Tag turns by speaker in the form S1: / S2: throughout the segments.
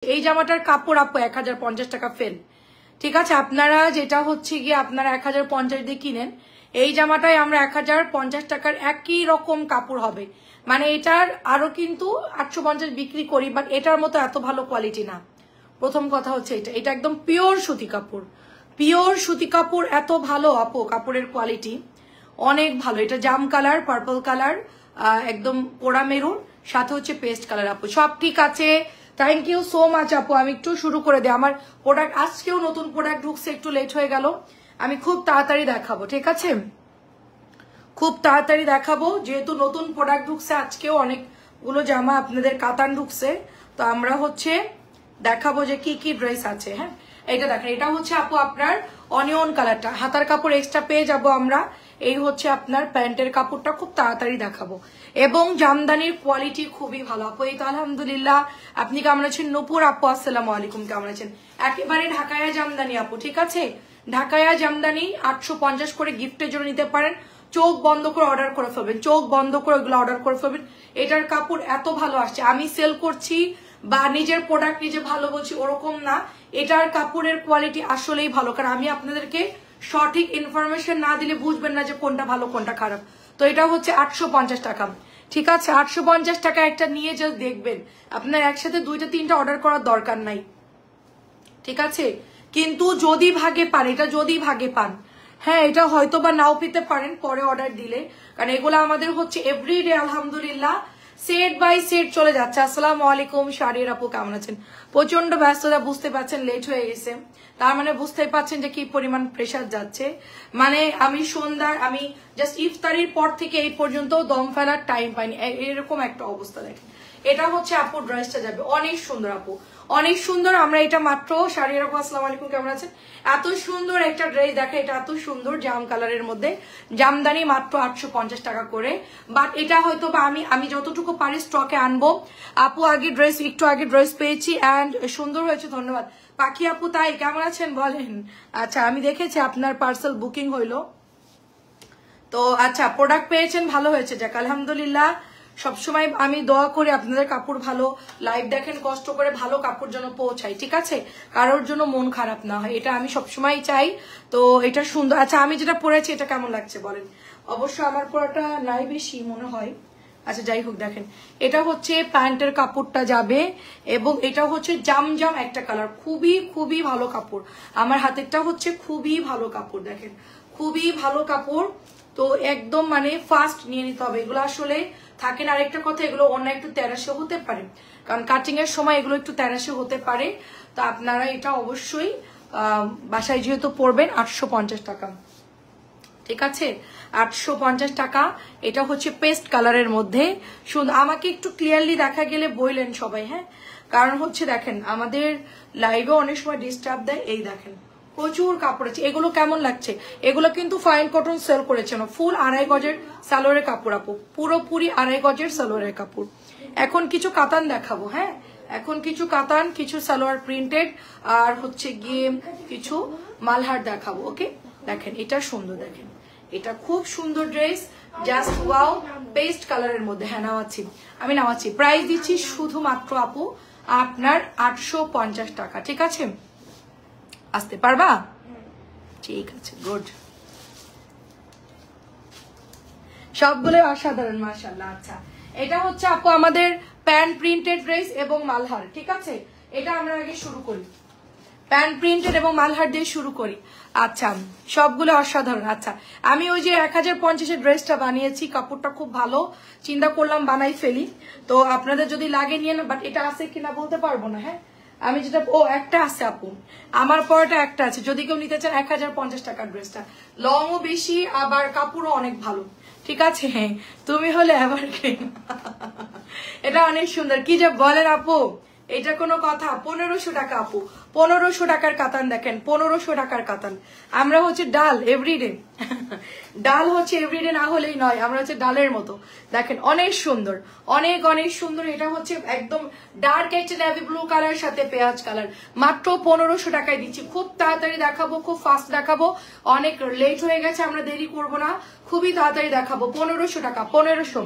S1: এই জামাটার কাপড় আপু 1050 টাকা ফেল। ঠিক আছে, আপনারা যেটা হচ্ছে গিয়ে আপনারা 1050 দিয়ে কিনেন, এই জামাটাই আমরা 1050 টাকার একই রকম কাপড় হবে, মানে এটার আরো কিন্তু 850 বিক্রি করি, বাট এটার মতো এত ভালো কোয়ালিটি না। প্রথম কথা হচ্ছে এটা একদম পিওর সুতি কাপড়, পিওর সুতি কাপড়, এত ভালো আপু কাপড়ের কোয়ালিটি অনেক ভালো। এটা জাম কালার, পার্পল কালার, একদম পোড়া মেরুন, সাথে হচ্ছে পেস্ট কালার। আপু সব ঠিক আছে, থ্যাংক ইউ সো মাচ আপু। আমি একটু শুরু করে দিই, আমার প্রোডাক্ট আজকেও নতুন প্রোডাক্ট ঢুকছে, একটু লেট হয়ে গেল, আমি খুব তাড়াতাড়ি দেখাবো। ঠিক আছে, খুব তাড়াতাড়ি দেখাবো, যেহেতু নতুন প্রোডাক্ট ঢুকছে, আজকেও অনেকগুলো জামা আপনাদের কাতান ঢুকছে, তো আমরা হচ্ছে দেখাবো যে কি কি ড্রেস আছে। হ্যাঁ, এটা দেখেন, এটা হচ্ছে আপু আপনার অনিয়ন কালারটা, হাতার কাপড় এক্সট্রা পেয়ে যাবো আমরা। এই হচ্ছে আপনার প্যান্টের কাপড়টা, খুব তাড়াতাড়ি দেখাবো, এবং জামদানির কোয়ালিটি খুবই ভালো আপু। এই তো আলহামদুলিল্লাহ। আপনি কেমন আছেন? নূপুর আপু আসসালামু আলাইকুম, কেমন আছেন? একেবারে ঢাকায়া জামদানি আপু, ঠিক আছে, ঢাকায়া জামদানি 850 করে গিফটের জন্য নিতে পারেন। চোখ বন্ধ করে অর্ডার করে ফেলবেন, চোখ বন্ধ করে ওগুলো অর্ডার করে ফেলবেন। এটার কাপড় এত ভালো আসছে, আমি সেল করছি বা নিজের প্রোডাক্ট নিজে ভালো বলছি ওরকম না, এটার কাপড়ের কোয়ালিটি আসলেই ভালো, কারণ আমি আপনাদেরকে সঠিক ইনফরমেশন না দিলে বুঝবেন না যে কোনটা ভালো কোনটা খারাপ। তো এটা হচ্ছে 850 টাকা, ঠিক আছে, 850 টাকা একটা নিয়ে জাস্ট দেখবেন, আপনার একসাথে 2টা 3টা অর্ডার করার দরকার নাই, ঠিক আছে। কিন্তু যদি ভাগে পান, এটা যদি ভাগে পান, হ্যাঁ এটা হয়তো বা নাও পেতে পারেন পরে অর্ডার দিলে, কারণ এগুলো আমাদের হচ্ছে এভরিডে আলহামদুলিল্লাহ সেট বাই সেট চলে যাচ্ছে। আসসালামু আলাইকুম শাড়ির আপু, কেমন আছেন? প্রচন্ড ব্যস্ততা, বুঝতে পারছেন লেট হয়ে গেছে, তার মানে বুঝতে পারছেন যে কি পরিমাণ প্রেশার যাচ্ছে। মানে আমি সন্ধ্যার, আমি জাস্ট ইফতারির পর থেকে এই পর্যন্ত দম ফেলার টাইম পাইনি, এরকম একটা অবস্থা। দেখেন এটা হচ্ছে আপু ড্রেসটা যাবে, অনেক সুন্দর আপু, অনেক সুন্দর। আমরা এটা মাত্র শাড়ির আপু আসসালামু আলাইকুম, কেমন আছেন? এত সুন্দর একটা ড্রেস, দেখে এটা এত সুন্দর জাম কালারের মধ্যে, জামদানি মাত্র 850 টাকা করে। বাট এটা হয়তো বা আমি যতটুকু পারি স্টকে আনবো। আপু আগে ড্রেস, একটু আগে ড্রেস পেয়েছি অ্যান্ড সুন্দর হয়েছে, ধন্যবাদ পাখি আপু। তাই কেমন আছেন বলেন? আচ্ছা, আমি দেখেছি আপনার পার্সেল বুকিং হইলো, তো আচ্ছা প্রোডাক্ট পেয়েছেন, ভালো হয়েছে, যাক আলহামদুলিল্লাহ। সবসময় আমি দোয়া করি আপনাদের কাপড় ভালো, লাইভ দেখেন কষ্ট করে, ভালো কাপড় যেন পৌঁছায়, ঠিক আছে, কারোর জন্য মন খারাপ না হয়, এটা আমি সবসময় চাই। তো এটা সুন্দর। আচ্ছা, আমি যেটা পরেছি এটা কেমন লাগছে বলেন? অবশ্য আমার পরাটা নাই বেশি মনে হয়, আচ্ছা যাই হোক। দেখেন এটা হচ্ছে প্যান্টের কাপড়টা যাবে, এবং এটা হচ্ছে জামজাম একটা কালার, খুবই খুবই ভালো কাপড়। আমার হাতেরটা হচ্ছে খুবই ভালো কাপড়, দেখেন খুবই ভালো কাপড়। তো একদম মানে ফাস্ট নিয়ে নিতে হবে, এগুলো আসলে থাকেন। আরেকটা কথা, এগুলো অন্য একটু তেরাশে হতে পারে, কারণ কাটিং এর সময় এগুলো একটু তেরাশে হতে পারে। তো আপনারা এটা অবশ্যই বাসায় যেহেতু পড়বেন, 850 টাকা, ঠিক আছে, 850 টাকা। এটা হচ্ছে পেস্ট কালারের মধ্যে সুন্দর। আমাকে একটু ক্লিয়ারলি দেখা গেলে বললেন সবাই, হ্যাঁ, কারণ হচ্ছে দেখেন আমাদের লাইভে অনেক সময় ডিস্টার্ব দেয়। এই দেখেন প্রচুর কাপড় আছে, এগুলো কেমন লাগছে? এগুলো কিন্তু ফাইন কটন সেল করেছে না, ফুল 2.5 গজের সালোয়ারের কাপড় আপু, পুরোপুরি 2.5 গজের সালোয়ারের কাপড়। এখন কিছু কাতান দেখাবো, হ্যাঁ, এখন কিছু কাতান, কিছু সালোয়ার প্রিন্টেড, আর হচ্ছে গিয়ে কিছু মালহার দেখাবো। ওকে, দেখেন এটা সুন্দর, দেখেন এটা খুব সুন্দর ড্রেস, জাস্ট ওয়াও, পেস্ট কালারের মধ্যে। হ্যাঁ নামাচ্ছি, আমি নামাচ্ছি। প্রাইস দিচ্ছি শুধুমাত্র আপু আপনার 850 টাকা, ঠিক আছে, আসতে পারবা? ঠিক আছে, গুড, সবগুলো অসাধারণ মাশাআল্লাহ। আচ্ছা, এটা হচ্ছে আপু আমাদের প্যান্ট প্রিন্টেড ড্রেস এবং মালহার, ঠিক আছে, এটা আমরা আগে শুরু করি, প্যান্ট প্রিন্টেড এবং মালহার দিয়ে শুরু করি। আচ্ছা, সবগুলো অসাধারণ। আচ্ছা, আমি ওই যে 1050 ড্রেসটা বানিয়েছি, কাপড়টা খুব ভালো, চিন্তা করলাম বানাই ফেলি। তো আপনাদের যদি লাগে নিয়ে না, বাট এটা আছে কিনা বলতে পারবো না। হ্যাঁ, আমি যেটা, ও একটা আছে আপু, আমার পরটা একটা আছে, যদি কেউ নিতে চান 1050 টাকার ড্রেসটা, লংও বেশি আবার কাপড়ও অনেক ভালো, ঠিক আছে। হ্যাঁ, তুমি হলে আবার এটা অনেক সুন্দর, কি যে বলেন আপু, এটা কোনো কথা? 1500 টাকা আপু, 1500 টাকার কাতান, দেখেন 1500 টাকার কাতান। আমরা হচ্ছে ডাল এভরিডে, ডাল হচ্ছে এভরিডে না হলেই নয়, আমরা হচ্ছে ডালের মতো। দেখেন অনেক সুন্দর, অনেক অনেক সুন্দর। এটা হচ্ছে একদম ডার্ক একটা নেভি ব্লু কালার সাথে পেঁয়াজ কালার, মাত্র 1500 টাকায় দিচ্ছি। খুব তাড়াতাড়ি দেখাবো, খুব ফাস্ট দেখাবো, অনেক লেট হয়ে গেছে, আমরা দেরি করবো না, খুবই তাড়াতাড়ি দেখাবো। 1500 টাকা, 1500।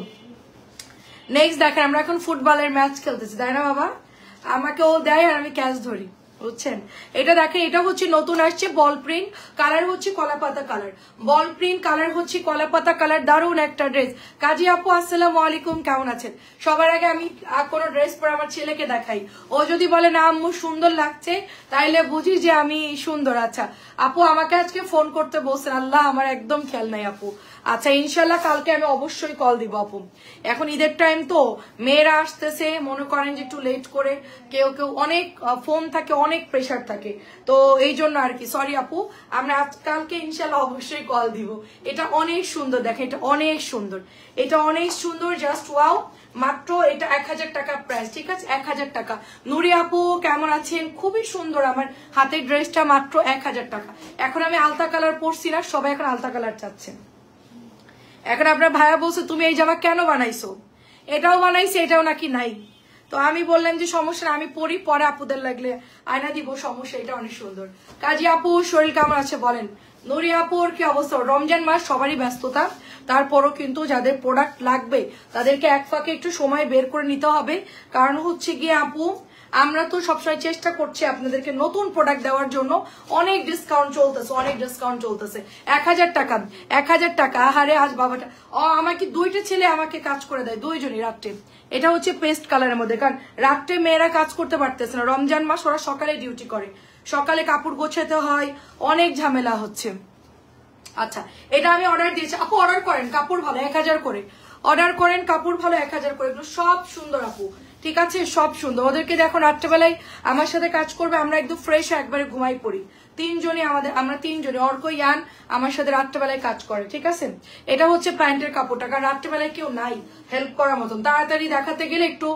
S1: নেক্সট দেখেন, আমরা এখন ফুটবলের ম্যাচ খেলতেছি, তাই না বাবা? আমাকে ও দেয় আর আমি ক্যাশ ধরি, বুঝছেন? এটা দেখেন, এটা হচ্ছে নতুন আসছে বল প্রিন্ট, কালার হচ্ছে কলাপাতা কালার, বল প্রিন্ট কালার হচ্ছে কলাপাতা কালার। দারুণ একটা ড্রেস। কাজী আপু আসসালামু আলাইকুম, কেমন আছেন? সবার আগে আমি কোনো ড্রেস পরে আমার ছেলেকে দেখাই, ও যদি বলে না আম্মু সুন্দর লাগছে তাইলে বুঝি যে আমি সুন্দর। আচ্ছা আপু আমাকে আজকে ফোন করতে বলছেন, আল্লাহ আমার একদম খেয়াল নাই আপু। আচ্ছা ইনশাল্লাহ কালকে আমি অবশ্যই কল দিব আপু। এখন ঈদের টাইম তো মেয়েরা আসতেছে, মনে করেন যে একটু লেট করে, কেউ কেউ অনেক ফোন থাকে, অনেক প্রেশার থাকে, তো এই জন্য আর কি, সরি আপু। আমরা আজকালকে ইনশাল্লাহ অবশ্যই কল দিব। এটা অনেক সুন্দর, দেখেন এটা অনেক সুন্দর, এটা অনেক সুন্দর, জাস্ট ওয়াও। মাত্র এটা 1000 টাকা প্রাইস, ঠিক আছে? 1000 টাকা। নুরি আপু কেমন আছেন? খুবই সুন্দর আমার হাতের ড্রেসটা, মাত্র 1000 টাকা। এখন আমি আলতা কালার পরছি না, সবাই এখন আলতা কালার চাচ্ছেন। এখন আপনার ভাইয়া বলছে তুমি এই জামা কেন বানাইছো, এটাও বানাইছে এটাও নাকি নাই। তো আমি বললাম যে সমস্যা, আমি পরি, পরে আপুদের লাগলে আয়না দিব, সমস্যা, এটা অনেক সুন্দর। কাজী আপু শরীর কেমন আছে বলেন? নুরি আপুর কি অবস্থা? রমজান মাস, সবারই ব্যস্ততা, তারপরও কিন্তু যাদের প্রোডাক্ট লাগবে তাদেরকে এক ফাঁকে একটু সময় বের করে নিতে হবে। কারণ হচ্ছে গিয়ে আপু আমরা তো সবসময় চেষ্টা করছি আপনাদেরকে নতুন প্রোডাক্ট দেওয়ার জন্য। অনেক ডিসকাউন্ট চলতেছে, অনেক ডিসকাউন্ট চলতেছে। 1000 টাকা, 1000 টাকা। আহারে আজ বাবাটা আমাকে দুইটা ছেলে আমাকে কাজ করে দেয়, দুইজনই রাত্রে। এটা হচ্ছে পেস্ট কালারের মধ্যে, কারণ রাত্রে মেয়েরা কাজ করতে পারতেছে না, রমজান মাস, ওরা সকালে ডিউটি করে, সকালে কাপড় গোছাতে হয়, অনেক ঝামেলা হচ্ছে। আচ্ছা এটা আমি অর্ডার দিয়েছি আপু, অর্ডার করেন, কাপড় ভালো, 1000 করে অর্ডার করেন, কাপড় ভালো, 1000 করে। এগুলো সব সুন্দর আপু, ঠিক আছে? সব সুন্দর। ওদেরকে দেখো রাত্রেবেলায় আমার সাথে কাজ করবে, আমরা একদম ফ্রেশ একবারে ঘুমাই পড়ি, তিনজনই আমরা তিনজনই, অর্ক ইয়ান আমার সাথে রাত্রেবেলায় কাজ করে, ঠিক আছে? এটা হচ্ছে প্যান্টের কাপড়টা, কারণ রাত্রেবেলায় কেউ নাই হেল্প করার মতন, তাড়াতাড়ি দেখাতে গেলে একটু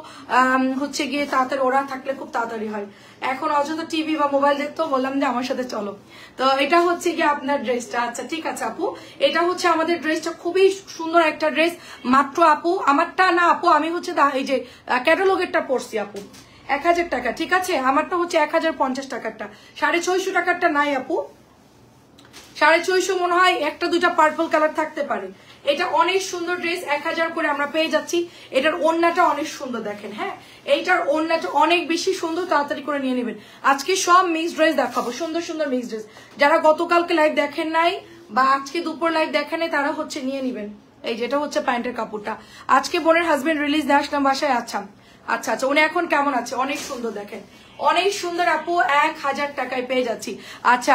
S1: হচ্ছে গিয়ে তাড়াতাড়ি, ওরা থাকলে খুব তাড়াতাড়ি হয়। এখন অযথা টিভি বা মোবাইল দেখতো, বললাম যে আমার সাথে চলো। তো এটা হচ্ছে গিয়ে আপনার ড্রেসটা। আচ্ছা ঠিক আছে আপু, এটা হচ্ছে আমাদের ড্রেসটা, খুবই সুন্দর একটা ড্রেস। মাত্র আপু আমারটা না আপু, আমি হচ্ছে এই যে ক্যাটালগেরটা পরছি আপু, 1000 টাকা, ঠিক আছে? আমারটা হচ্ছে 1050 টাকারটা, 650 টাকারটা নাই আপু। 650 মনে হয় একটা দুইটা পার্পল কালার থাকতে পারে। এটা অনেক সুন্দর ড্রেস, 1000 করে আমরা পেয়ে যাচ্ছি। এটার ওড়নাটা অনেক সুন্দর, দেখেন, হ্যাঁ এইটার ওড়নাটা অনেক বেশি সুন্দর, তাড়াতাড়ি করে নিয়ে নেবেন। আজকে সব মিক্স ড্রেস দেখাবো, সুন্দর সুন্দর মিক্স ড্রেস। যারা গতকালকে লাইভ দেখেন নাই বা আজকে দুপুর লাইভ দেখেন নাই, তারা হচ্ছে নিয়ে নিবেন। এই যেটা হচ্ছে প্যান্টের কাপড়টা। আজকে বোনের হাজবেন্ড রিলিজ দিয়ে আসলাম বাসায়। আচ্ছা আচ্ছা আচ্ছা, উনি এখন কেমন আছে? অনেক সুন্দর, দেখেন অনেক সুন্দর আপু, 1000 টাকায় পেয়ে যাচ্ছি। আচ্ছা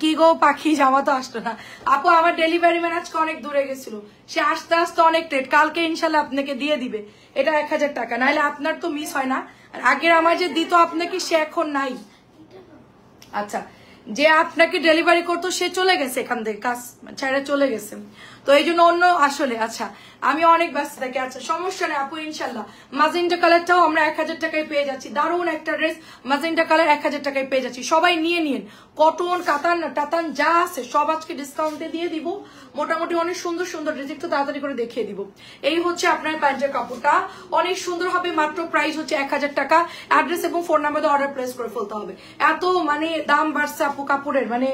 S1: কি গো পাখি, জামা তো আসতো না আপু, আমার ডেলিভারি ম্যান আজকে অনেক দূরে গেছিল, সে আসতে আসতে অনেক লেট, কালকে ইনশাল্লাহ আপনাকে দিয়ে দিবে। এটা 1000 টাকা, নাহলে আপনার তো মিস হয় না। আর আগের আমার যে দিত আপনাকে, সে এখন নাই। আচ্ছা যে আপনাকে ডেলিভারি করতো সে চলে গেছে, এখান থেকে কাজ ছেড়ে চলে গেছে, তো এই জন্য অন্য আসলে। আচ্ছা আমি অনেক ব্যস্ত থাকি। আচ্ছা সমস্যা নেই আপু, ইনশাল্লাহ। মাজেন্টা কালারটাও আমরা 1000 টাকায় পেয়ে যাচ্ছি, দারুণ একটা ড্রেস, মাজেন্টা কালার 1000 টাকায় পেয়ে যাচ্ছি। সবাই নিয়ে নিন, কটন কাতান টাতান যা আছে সব আজকে ডিসকাউন্টে দিয়ে দিব। মোটামুটি অনেক সুন্দর সুন্দর ড্রেস, একটু তাড়াতাড়ি করে দেখিয়ে দিব। এই হচ্ছে আপনার প্যান্টের কাপড়টা, অনেক সুন্দর হবে। মাত্র প্রাইস হচ্ছে 1000 টাকা। অ্যাড্রেস এবং ফোন নাম্বার দিয়ে অর্ডার প্লেস করে ফেলতে হবে। এত মানে দাম বাড়ছে আপু কাপড়ের, মানে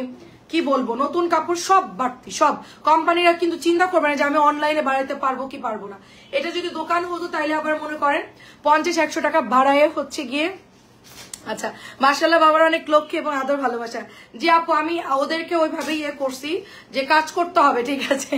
S1: কি বলবো, নতুন কাপড় সব বাড়তি, সব কোম্পানিরা কিন্তু চিন্তা করবে না যে আমি অনলাইনে বাড়াইতে পারবো কি পারবো না। এটা যদি দোকান হতো তাইলে আবার মনে করেন 50-100 টাকা বাড়ায় হচ্ছে গিয়ে। আচ্ছা মাশাআল্লাহ, বাবার অনেক লক্ষ্মী এবং আদর ভালোবাসা। জি আপু আমি ওদেরকে ওইভাবে ইয়ে করছি যে কাজ করতে হবে, ঠিক আছে?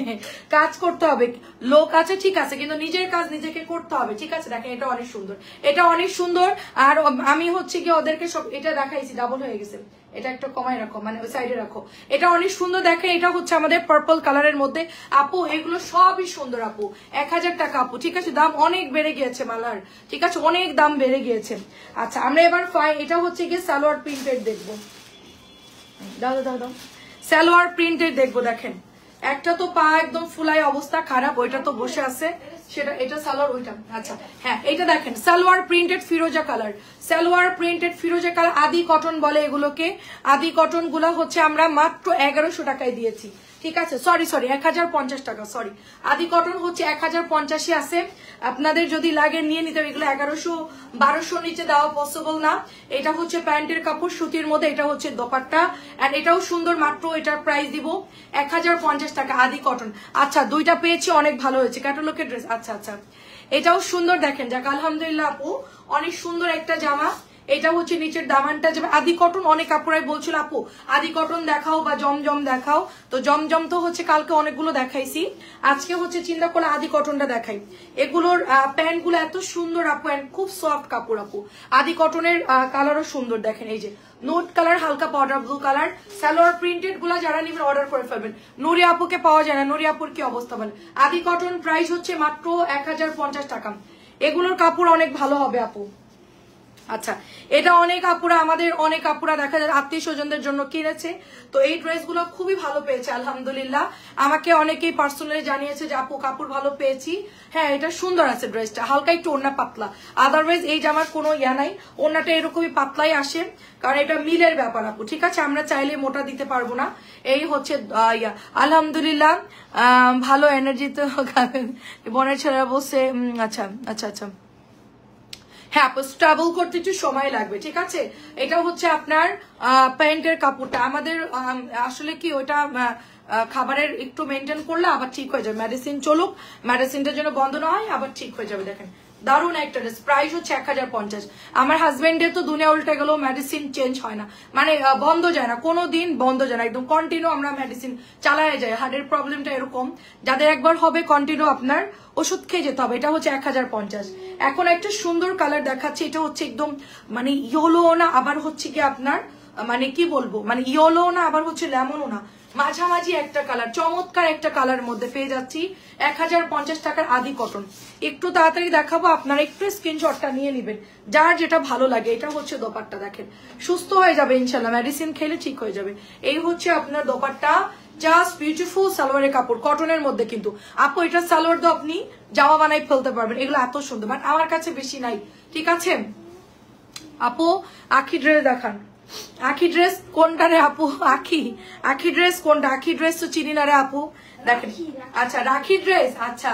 S1: কাজ করতে হবে, লোক আছে ঠিক আছে, কিন্তু নিজের কাজ নিজেকে করতে হবে, ঠিক আছে? দেখেন এটা অনেক সুন্দর, এটা অনেক সুন্দর। আর আমি হচ্ছে কি ওদেরকে সব এটা দেখাইছি, ডাবল হয়ে গেছে, এটা একটা কমায় রাখো, মানে ওই সাইডে রাখো। এটা অনেক সুন্দর, দেখেন এটা হচ্ছে আমাদের পার্পল কালারের মধ্যে আপু, এগুলো সবই সুন্দর আপু। 1000 টাকা আপু, ঠিক আছে? দাম অনেক বেড়ে গিয়েছে মালার, ঠিক আছে? অনেক দাম বেড়ে গিয়েছে। আচ্ছা আমরা এবার এটা হচ্ছে গিয়ে সালোয়ার প্রিন্টেড দেখবো, দাও দাও দাও, সালোয়ার প্রিন্টেড দেখবো। দেখেন একটা তো পা একদম ফুলাই অবস্থা খারাপ, ওইটা তো বসে আছে, সেটা এটা সালোয়ার ওইটা। আচ্ছা হ্যাঁ এটা দেখেন সালোয়ার প্রিন্টেড ফিরোজা কালার, সালোয়ার প্রিন্টেড ফিরোজা কালার, আদি কটন বলে এগুলোকে। আদি কটন গুলা হচ্ছে আমরা মাত্র 1100 টাকায় দিয়েছি, ঠিক আছে? সরি 1050 টাকা, সরি। আদি কটন হচ্ছে 1050 আছে, আপনাদের যদি লাগে নিয়ে নিতে হবে। এগুলো 1100-1200 নিচে দেওয়া পসিবল না। এটা হচ্ছে প্যান্টের কাপড় সুতির মধ্যে, এটা হচ্ছে দোপাট্টা, আর এটাও সুন্দর। মাত্র এটার প্রাইস দিব 1050 টাকা, আদি কটন। আচ্ছা দুইটা পেয়েছি, অনেক ভালো হয়েছে, ক্যাটালগের ড্রেস। আচ্ছা আচ্ছা এটাও সুন্দর, দেখেন যাক আলহামদুলিল্লাহ আপু, অনেক সুন্দর একটা জামা। এটা হচ্ছে নিচের দামানটা যাবে আদি কটন। অনেক আপুরাই বলছিল আপু আদি কটন দেখাও বা জমজম দেখাও, তো জমজম তো হচ্ছে কালকে অনেকগুলো দেখাইছি, আজকে হচ্ছে চিন্তা করলে আদি কটনটা দেখাই। এগুলোর প্যান্ট গুলো এত সুন্দর আপু, খুব সফট কাপড় আপু। আদি কটনের কালারও সুন্দর, দেখেন এই যে নোট কালার, হালকা powder blue colour, salwar printed গুলা যারা নিবেন অর্ডার করে ফেলবেন। নুরি আপুকে পাওয়া যায় না, নুরি আপুর কি অবস্থা বলেন। আদি কটন প্রাইস হচ্ছে মাত্র 1050 টাকা। এগুলোর কাপড় অনেক ভালো হবে আপু। আচ্ছা, এটা অনেক আপুরা, আমাদের অনেক আপুরা দেখা যায় আত্মীয় স্বজনদের জন্য কিনেছে, তো এই ড্রেসগুলো খুবই ভালো পেয়েছে আলহামদুলিল্লাহ। আমাকে অনেকেই পার্সোনালি জানিয়েছে যে আপু কাপড় ভালো পেয়েছি। হ্যাঁ, এটা সুন্দর আছে ড্রেসটা, হালকা একটু ওড়না পাতলা, আদারওয়াইজ এই জামার কোনো ইয়া নাই, ওড়নাটা এরকমই পাতলাই আসে, কারণ এটা মিলের ব্যাপার আপু, ঠিক আছে, আমরা চাইলে মোটা দিতে পারবো না। এই হচ্ছে ইয়া আলহামদুলিল্লাহ ভালো এনার্জি তো বোনের ছেলেরা বসে। আচ্ছা আচ্ছা আচ্ছা, হ্যাঁ স্ট্রাগল করতে একটু সময় লাগবে, ঠিক আছে। এটা হচ্ছে আপনার প্যান্টের কাপড়টা, আমাদের আসলে কি ওটা খাবারের একটু মেনটেন করলে আবার ঠিক হয়ে যাবে, মেডিসিন চলুক, মেডিসিনটার জন্য বন্ধ না হয় আবার ঠিক হয়ে যাবে। দেখেন দারুণ একটা ড্রেস, প্রাইস হচ্ছে 1050। আমার হাজবেন্ডের তো দুনিয়া উল্টে গেলেও মেডিসিন চেঞ্জ হয় না, মানে বন্ধ যায় না, কোনো দিন বন্ধ যায় না, একদম কন্টিনিউ আমরা মেডিসিন চালায় যাই। হার্টের প্রবলেমটা এরকম, যাদের একবার হবে কন্টিনিউ আপনার ওষুধ খেয়ে যেতে হবে। এটা হচ্ছে 1050। এখন একটা সুন্দর কালার দেখাচ্ছে, এটা হচ্ছে একদম মানে ইয়েলো না, আবার হচ্ছে কি আপনার মানে কি বলবো, মানে ইয়েলো না আবার হচ্ছে লেমনও না, মাঝামাঝি একটা কালার, চমৎকার একটা কালার মধ্যে পেয়ে যাচ্ছি 1050 টাকার আদি কটন। একটু তাড়াতাড়ি দেখাবো, আপনারা একটু স্ক্রিনশটটা নিয়ে নেবেন যার যেটা ভালো লাগে। এটা হচ্ছে দোপাট্টা, দেখেন সুস্থ হয়ে যাবে ইনশাল্লাহ, মেডিসিন খেলে ঠিক হয়ে যাবে। এই হচ্ছে আপনার দোপাট্টা, জাস্ট বিউটিফুল সালোয়ারের কাপড়, কটনের মধ্যে কিন্তু আপু এটা সালোয়ার তো আপনি জামা বানাই ফেলতে পারবেন, এগুলো এত সুন্দর, বাট আমার কাছে বেশি নাই, ঠিক আছে আপু। আখি ড্রেস দেখান, আখি ড্রেস কোনটা রে আপু, আখি আখি ড্রেস কোনটা, আখি ড্রেস তো চিনি না রে আপু, দেখেন। আচ্ছা রাখি ড্রেস, আচ্ছা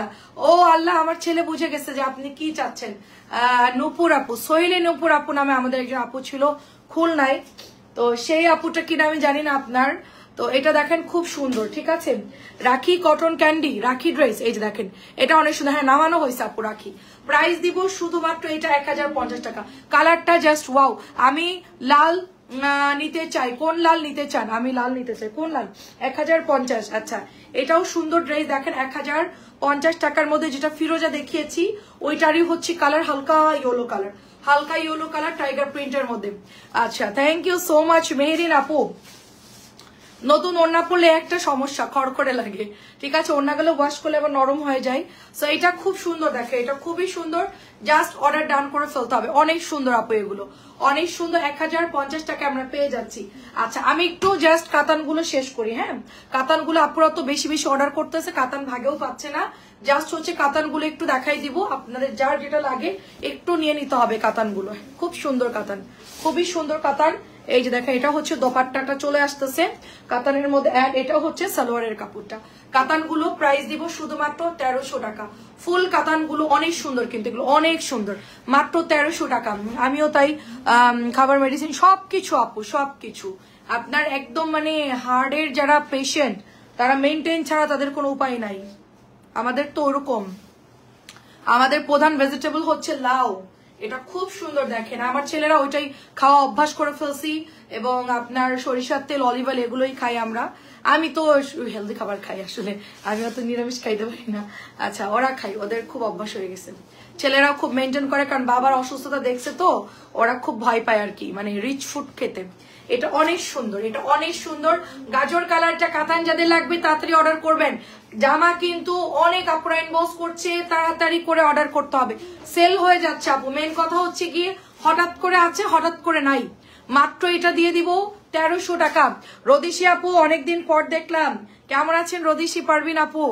S1: ও আল্লাহ, আমার ছেলে বুঝে গেছে যে আপনি কি চাচ্ছেন। নূপুর আপু, সোহেলি নূপুর আপু নামে আমাদের একজন আপু ছিল খুলনায়, তো সেই আপুটা কি নামে জানি না আপনার। তো এটা দেখেন খুব সুন্দর, ঠিক আছে, রাখি কটন ক্যান্ডি রাখি ড্রেস, এই যে দেখেন এটা অনেক সুন্দর, হ্যাঁ নামানো হয়েছে আপু রাখি। প্রাইস দিব শুধুমাত্র এটা 1050 টাকা। কালারটা জাস্ট ওয়াও। আমি লাল নিতে চাই, কোন লাল নিতে চান, আমি লাল নিতে চাই, কোন লাল, 1050। আচ্ছা এটাও সুন্দর ড্রেস, দেখেন 1050 টাকার মধ্যে যেটা ফিরোজা দেখিয়েছি ওইটারই হচ্ছে কালার হালকা ইয়েলো কালার, হালকা ইয়েলো কালার টাইগার প্রিন্টের মধ্যে। আচ্ছা thank you so much Meherin আপু। নতুন ওড়না পরলে একটা সমস্যা, খড়খড়ে লাগে, ঠিক আছে, ওড়নাগুলো ওয়াশ করলে আবার নরম হয়ে যায়। সো এটা খুব সুন্দর, দেখে এটা খুবই সুন্দর, জাস্ট অর্ডার ডান করে ফেলতে হবে। অনেক সুন্দর আপু, এগুলো অনেক সুন্দর, 1050 টাকা আমরা পেয়ে যাচ্ছি। আচ্ছা আমি একটু জাস্ট কাতানগুলো শেষ করি, হ্যাঁ কাতানগুলো আপুরা তো বেশি বেশি অর্ডার করতেছে, কাতান ভাগেও পাচ্ছে না, জাস্ট হচ্ছে কাতানগুলো একটু দেখাই দিব, আপনাদের যার যেটা লাগে একটু নিয়ে নিতে হবে কাতানগুলো। খুব সুন্দর কাতান, খুবই সুন্দর কাতান। এই যে দেখেন এটা হচ্ছে দোপাট্টাটা চলে আসতেছে কাতানের মধ্যে, এটা হচ্ছে সালোয়ারের কাপড়টা। কাতানগুলো প্রাইস দিব শুধুমাত্র 1300 টাকা। ফুল কাতানগুলো অনেক সুন্দর, কিন্তু এগুলো অনেক সুন্দর, মাত্র 1300 টাকা। আমিও তাই, খাবার মেডিসিন সবকিছু আপু, সবকিছু আপনার একদম মানে হার্টের যারা পেশেন্ট তারা মেনটেন ছাড়া তাদের কোনো উপায় নাই। আমাদের তো ওরকম, আমাদের প্রধান ভেজিটেবল হচ্ছে লাউ, এটা খুব সুন্দর, দেখেন আমার ছেলেরা ওইটাই খাওয়া অভ্যাস করে ফেলছি, এবং আপনার সরিষার তেল অলিভ অয়েল এগুলোই খাই আমরা। আমি তো হেলদি খাবার খাই আসলে, আমি অত নিরামিষ খাইতে পারি না। আচ্ছা ওরা খাই, ওদের খুব অভ্যাস হয়ে গেছে, ছেলেরাও খুব মেনটেন করে, কারণ বাবার অসুস্থতা দেখছে তো ওরা খুব ভয় পায় আর কি, মানে রিচ ফুড খেতে। এটা অনেক সুন্দর, এটা অনেক সুন্দর, গাজর কালারটা কাতান যাদের লাগবে তাড়াতাড়ি অর্ডার করবেন। জামা কিন্তু অনেক আপুরা ইনবক্স করছে, তাড়াতাড়ি করে অর্ডার করতে হবে, সেল হয়ে যাচ্ছে আপু। মেন কথা হচ্ছে গিয়ে হঠাৎ করে আছে, হঠাৎ করে নাই, মাত্র এটা দিয়ে দিব 1300 টাকা। রদিশি আপু অনেকদিন পর দেখলাম, কেমন আছেন রদিশি পারবিন আপু?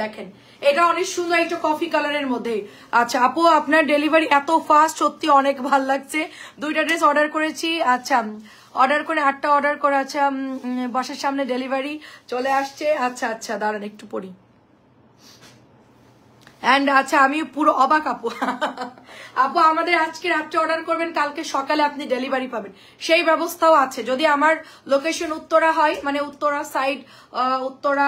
S1: দেখেন এটা অনেক সুন্দর, একটা কফি কালারের মধ্যে। আচ্ছা আপু আপনার ডেলিভারি এত ফাস্ট, সত্যি অনেক ভাল লাগছে। 2টা ড্রেস অর্ডার করেছি, আচ্ছা অর্ডার করে 8টা অর্ডার করে, আচ্ছা বাসার সামনে ডেলিভারি চলে আসছে। আচ্ছা আচ্ছা দাঁড়ান একটু পড়ি, অ্যান্ড আচ্ছা আমি পুরো অবাক আপু আপু আমাদের আজকে রাত্রে অর্ডার করবেন, কালকে সকালে আপনি ডেলিভারি পাবেন, সেই ব্যবস্থাও আছে। যদি আমার লোকেশন উত্তরা হয়, মানে উত্তরা সাইড, উত্তরা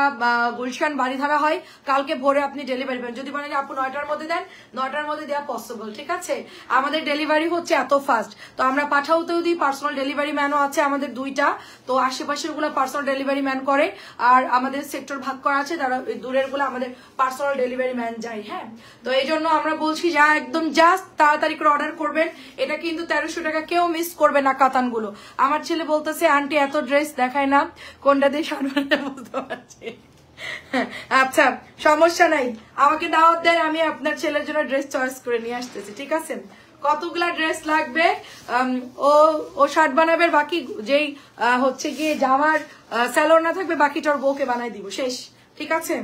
S1: গুলশান বাড়িধারা হয়, কালকে ভোরে আপনি ডেলিভারি পাবেন। যদি বলেন আপু 9টার মধ্যে দেন, 9টার মধ্যে দেওয়া পসিবল, ঠিক আছে। আমাদের ডেলিভারি হচ্ছে এত ফাস্ট, তো আমরা পাঠাওতেও দিই, পার্সোনাল ডেলিভারি ম্যানও আছে আমাদের 2টা, তো আশেপাশের গুলো পার্সোনাল ডেলিভারি ম্যান করে, আর আমাদের সেক্টর ভাগ করা আছে, তারা দূরের গুলো আমাদের পার্সোনাল ডেলিভারি ম্যান যায়। হ্যাঁ, তো এই জন্য আমরা বলছি যা একদম জাস্ট তাড়াতাড়ি করে অর্ডার করবেন। এটা কিন্তু 1300 টাকা, কেউ মিস করবে না কাতানগুলো। আমার ছেলে বলতেছে আন্টি এত ড্রেস দেখায় না, কোনটা দিয়ে সারবেন বুঝতে পারছি। আচ্ছা সমস্যা নাই, আমাকে দাওয়াত দেন, আমি আপনার ছেলের জন্য ড্রেস চয়েস করে নিয়ে আসতেছি, ঠিক আছে। কতগুলা ড্রেস লাগবে ও শার্ট বানাবে, বাকি যেই হচ্ছে গিয়ে জামার স্যালোর না থাকবে বাকিটা ওর বউকে বানাই দিব, শেষ, ঠিক আছে।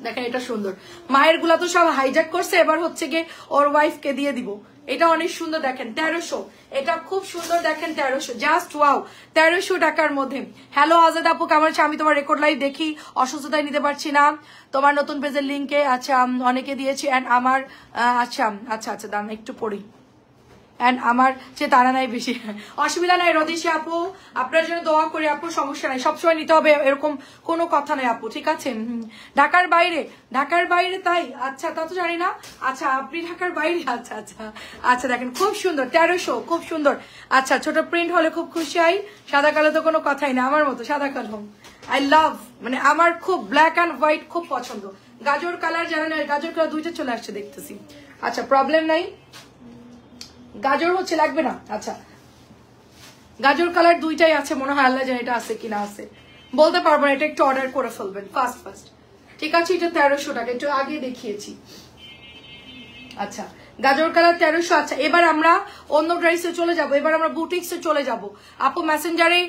S1: দেখেন এটা সুন্দর, মায়ের গুলা তো সব হাইজ্যাক করছে, এবার হচ্ছে গিয়ে ওর ওয়াইফকে দিয়ে দিব। এটা অনেক সুন্দর, দেখেন 1300, এটা খুব সুন্দর, দেখেন 1300, জাস্ট ওয়াও, 1300 টাকার মধ্যে। হ্যালো আজাদ আপু কেমন আছে? আমি তোমার রেকর্ড লাইভ দেখি, অসুস্থতায় নিতে পারছি না, তোমার নতুন পেজের লিঙ্কে আচ্ছা অনেকে দিয়েছি, অ্যান্ড আমার আচ্ছা আচ্ছা আচ্ছা দাঁড়ান একটু পড়ি, এন্ড আমার যে তারা নাই বেশি, অসুবিধা নাই রদিশি আপু, আপনার জন্য দোয়া করি আপু, সমস্যা নাই, সবসময় নিতে হবে এরকম কোনো কথা নাই আপু, ঠিক আছে। ঢাকার বাইরে, ঢাকার বাইরে, তাই আচ্ছা তা তো জানি না, আচ্ছা আপনি ঢাকার বাইরে, আচ্ছা আচ্ছা আচ্ছা দেখেন খুব সুন্দর 1300, খুব সুন্দর। আচ্ছা ছোট প্রিন্ট হলে খুব খুশি হই, সাদা কালো তো কোনো কথাই না, আমার মতো সাদা কালো আই লাভ, মানে আমার খুব ব্ল্যাক অ্যান্ড হোয়াইট খুব পছন্দ। গাজর কালার জানেন, গাজর কালার 2টা চলে আসছে দেখতেছি, আচ্ছা প্রবলেম নাই, গাজর হচ্ছে লাগবে না, আচ্ছা গাজর কালার 2টাই আছে মনে হয়, আল্লাহ জানে এটা আছে কিনা, আছে বলতে পারবো না, এটা একটু অর্ডার করে ফেলবেন ফার্স্ট ফার্স্ট, ঠিক আছে। এটা 1300 টাকা, একটু আগে দেখিয়েছি, আচ্ছা গাজর কালার 1300। আচ্ছা এবার আমরা অন্য ড্রেসে চলে যাব, এবার আমরা বুটিক্সে চলে যাব। আপু মেসেঞ্জারে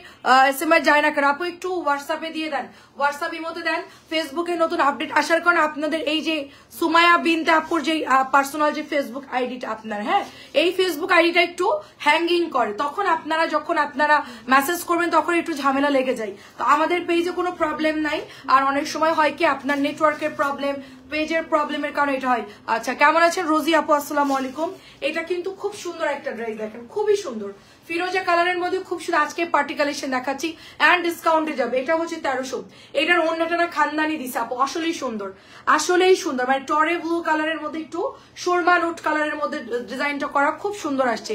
S1: এসএমএস যায় না কেন আপু, একটু হোয়াটসঅ্যাপে দিয়ে দেন, হোয়াটসঅ্যাপ ইমোতে দেন। ফেসবুকে নতুন আপডেট আসার কারণে আপনাদের এই যে সুমাইয়া বিনতে আপুর যে পার্সোনাল যে ফেসবুক আইডিটা আপনার, হ্যাঁ এই ফেসবুক আইডিটা একটু হ্যাঙ্গিং করে, তখন আপনারা যখন আপনারা মেসেজ করবেন তখন একটু ঝামেলা লেগে যায়। তো আমাদের পেজে কোনো প্রবলেম নাই, আর অনেক সময় হয় কি আপনার নেটওয়ার্কের প্রবলেম, পেজের প্রবলেমের কারণে এটা হয়। আচ্ছা কেমন আছেন রোজি আপু, আসসালামু আলাইকুম। এটা কিন্তু খুব সুন্দর একটা ড্রেস, দেখেন খুবই সুন্দর, ফিরোজা কালারের মধ্যে খুব সুন্দর। আজকে পার্টি কালেকশন দেখাচ্ছি এন্ড ডিসকাউন্টে যাবে, এটা হচ্ছে 1300। এটার অন্যটা না খানদানি দিছে আপু, আসলেই সুন্দর, আসলেই সুন্দর, মানে টরে ব্লু কালারের মধ্যে একটু সুরমা নোট কালারের মধ্যে ডিজাইনটা করা, খুব সুন্দর আসছে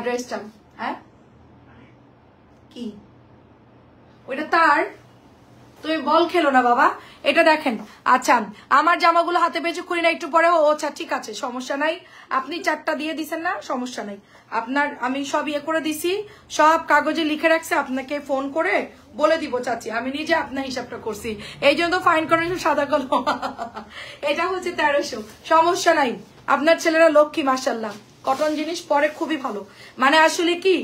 S1: ড্রেসটা। হ্যাঁ কি ওইটা তার, তুমি বল খেলো না বাবা, এটা দেখেন। আচ্ছা আমার জামাগুলো হাতে পেয়েছে করি না একটু পরে, ও আচ্ছা ঠিক আছে সমস্যা নাই, আপনি 4টা দিয়ে দিছেন না, সমস্যা নাই, আপনার আমি সব ইয়ে করে দিছি, সব কাগজে লিখে রাখছে, আপনাকে ফোন করে বলে দিব চাচি, আমি নিজে আপনার হিসাবটা করছি, এই জন্য তো ফাইন করেন সাদা কালো। এটা হচ্ছে 1300, সমস্যা নাই, আপনার ছেলেরা লক্ষ্মী মাশাআল্লাহ, কটন জিনিস পরে খুবই ভালো, মানে আসলে কি